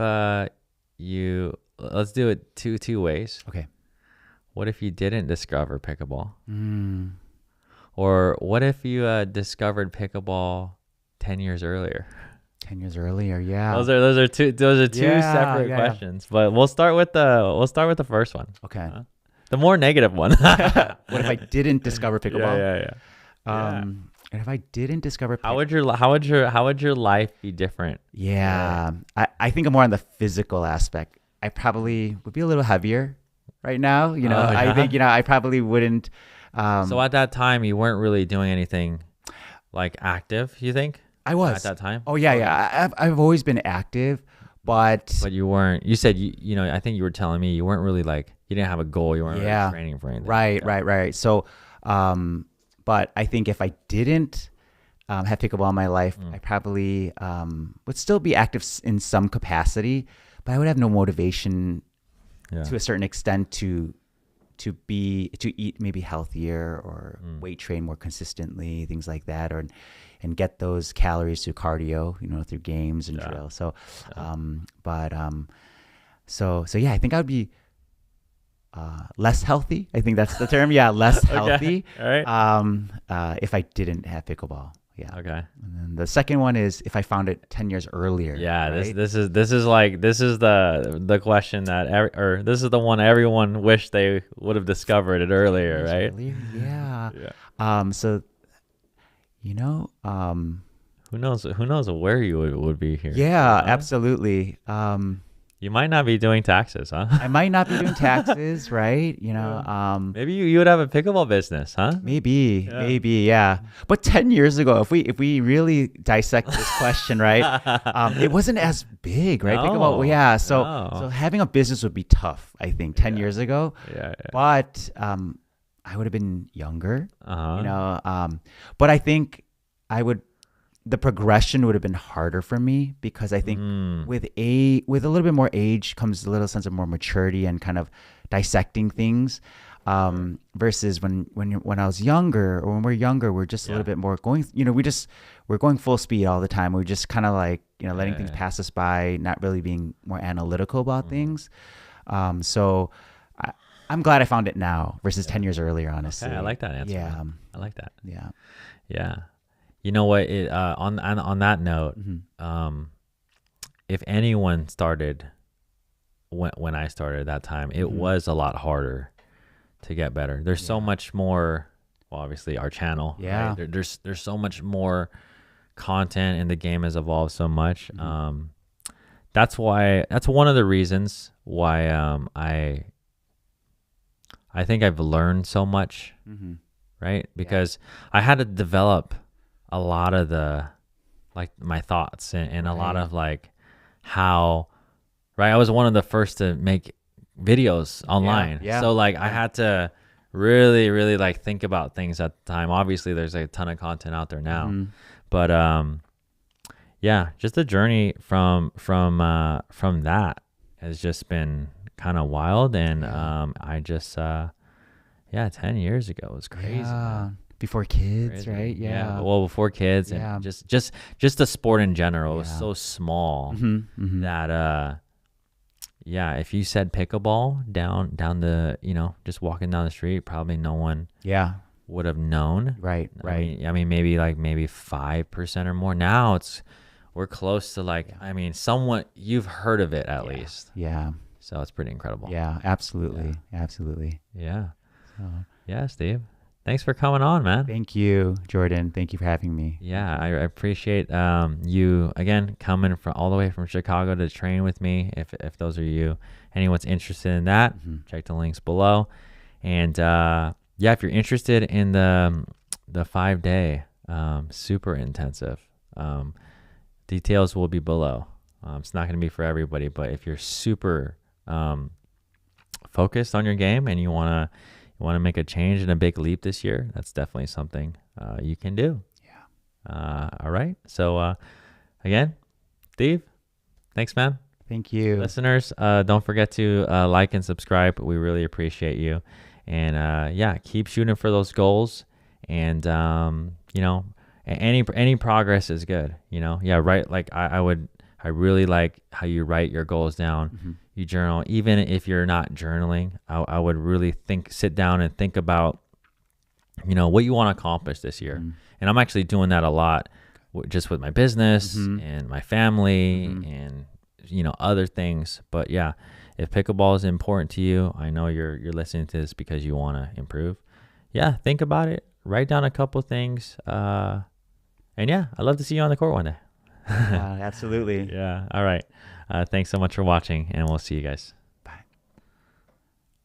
let's do it two ways.
Okay.
What if you didn't discover pickleball? Or what if you discovered pickleball 10 years earlier?
10 years earlier, yeah.
Those are two separate questions. But we'll start with the first one.
Okay.
The more negative one.
What if I didn't discover pickleball?
Yeah.
And if I didn't discover
how would your life be different?
Yeah, I think I'm more on the physical aspect. I probably would be a little heavier right now. I think I probably wouldn't.
So at that time, you weren't really doing anything like active. You think?
I was
at that time.
Oh yeah. I've always been active, but
you weren't. You said I think you were telling me you weren't really like, you didn't have a goal. You weren't really training for anything.
Right. So, but I think if I didn't have pickleball in my life, I probably would still be active in some capacity, but I would have no motivation to a certain extent to eat maybe healthier or weight train more consistently, things like that, and get those calories through cardio, through games and drill. So, so yeah, I think I would be less healthy. I think that's the term. Yeah, less healthy.
All right.
If I didn't have pickleball. Yeah.
Okay.
And then the second one is if I found it 10 years earlier.
Yeah.
Right?
This is the question that this is the one everyone wished they would have discovered it earlier, right?
Yeah.
Yeah.
So,
who knows where you would be here?
Yeah, absolutely.
You might not be doing taxes, huh?
I might not be doing taxes, right?
Maybe you would have a pickleball business, huh?
Maybe, yeah. But 10 years ago, if we really dissect this question, right, it wasn't as big, right?
No,
Pickleball, yeah. So
no.
having a business would be tough, I think, 10 years ago.
Yeah.
But I would have been younger,
Uh-huh.
But I think the progression would have been harder for me because I think with a little bit more age comes a little sense of more maturity and kind of dissecting things, versus when I was younger, or when we're younger, we're just a little bit more going, we're going full speed all the time. We're just kind of like, letting things pass us by, not really being more analytical about things. So I'm glad I found it now versus 10 years earlier, honestly.
Okay, I like that answer.
Yeah.
I like that.
Yeah.
Yeah. You know what? On that note, if anyone started when I started at that time, it was a lot harder to get better. There's so much more. Well, obviously, our channel.
Yeah.
Right? There's so much more content, and the game has evolved so much. That's one of the reasons why I think I've learned so much. Right? Because I had to develop a lot of my thoughts and a lot of how, right? I was one of the first to make videos online.
Yeah.
So I had to really, really think about things at the time. Obviously there's a ton of content out there now, but just the journey from that has just been kind of wild. And I just 10 years ago was crazy.
Yeah. Before kids,
Crazy.
right? Yeah.
Well, before kids, and just the sport in general was so small that if you said pickleball down the just walking down the street, probably no one would have known.
Right.
I mean maybe 5% or more. Now we're close to somewhat you've heard of it at least.
Yeah.
So it's pretty incredible.
Yeah, absolutely.
Yeah. Yeah, Steve. Thanks for coming on, man.
Thank you, Jordan. Thank you for having me.
Yeah, I appreciate you again coming from all the way from Chicago to train with me. If those are anyone's interested in that, check the links below. And if you're interested in the 5-day super intensive, details will be below. It's not going to be for everybody, but if you're super focused on your game and you want to make a change and a big leap this year, that's definitely something you can do. Yeah. All right. So again, Steve, thanks, man.
Thank you.
Listeners, don't forget to like and subscribe. We really appreciate you. And keep shooting for those goals. And any progress is good. Right. I really like how you write your goals down. You journal. Even if you're not journaling, I would really sit down and think about, what you want to accomplish this year. And I'm actually doing that a lot just with my business and my family and, other things. But if pickleball is important to you, I know you're listening to this because you want to improve. Think about it, write down a couple things. And yeah, I'd love to see you on the court one day.
Absolutely.
Yeah. All right. Thanks so much for watching, and we'll see you guys.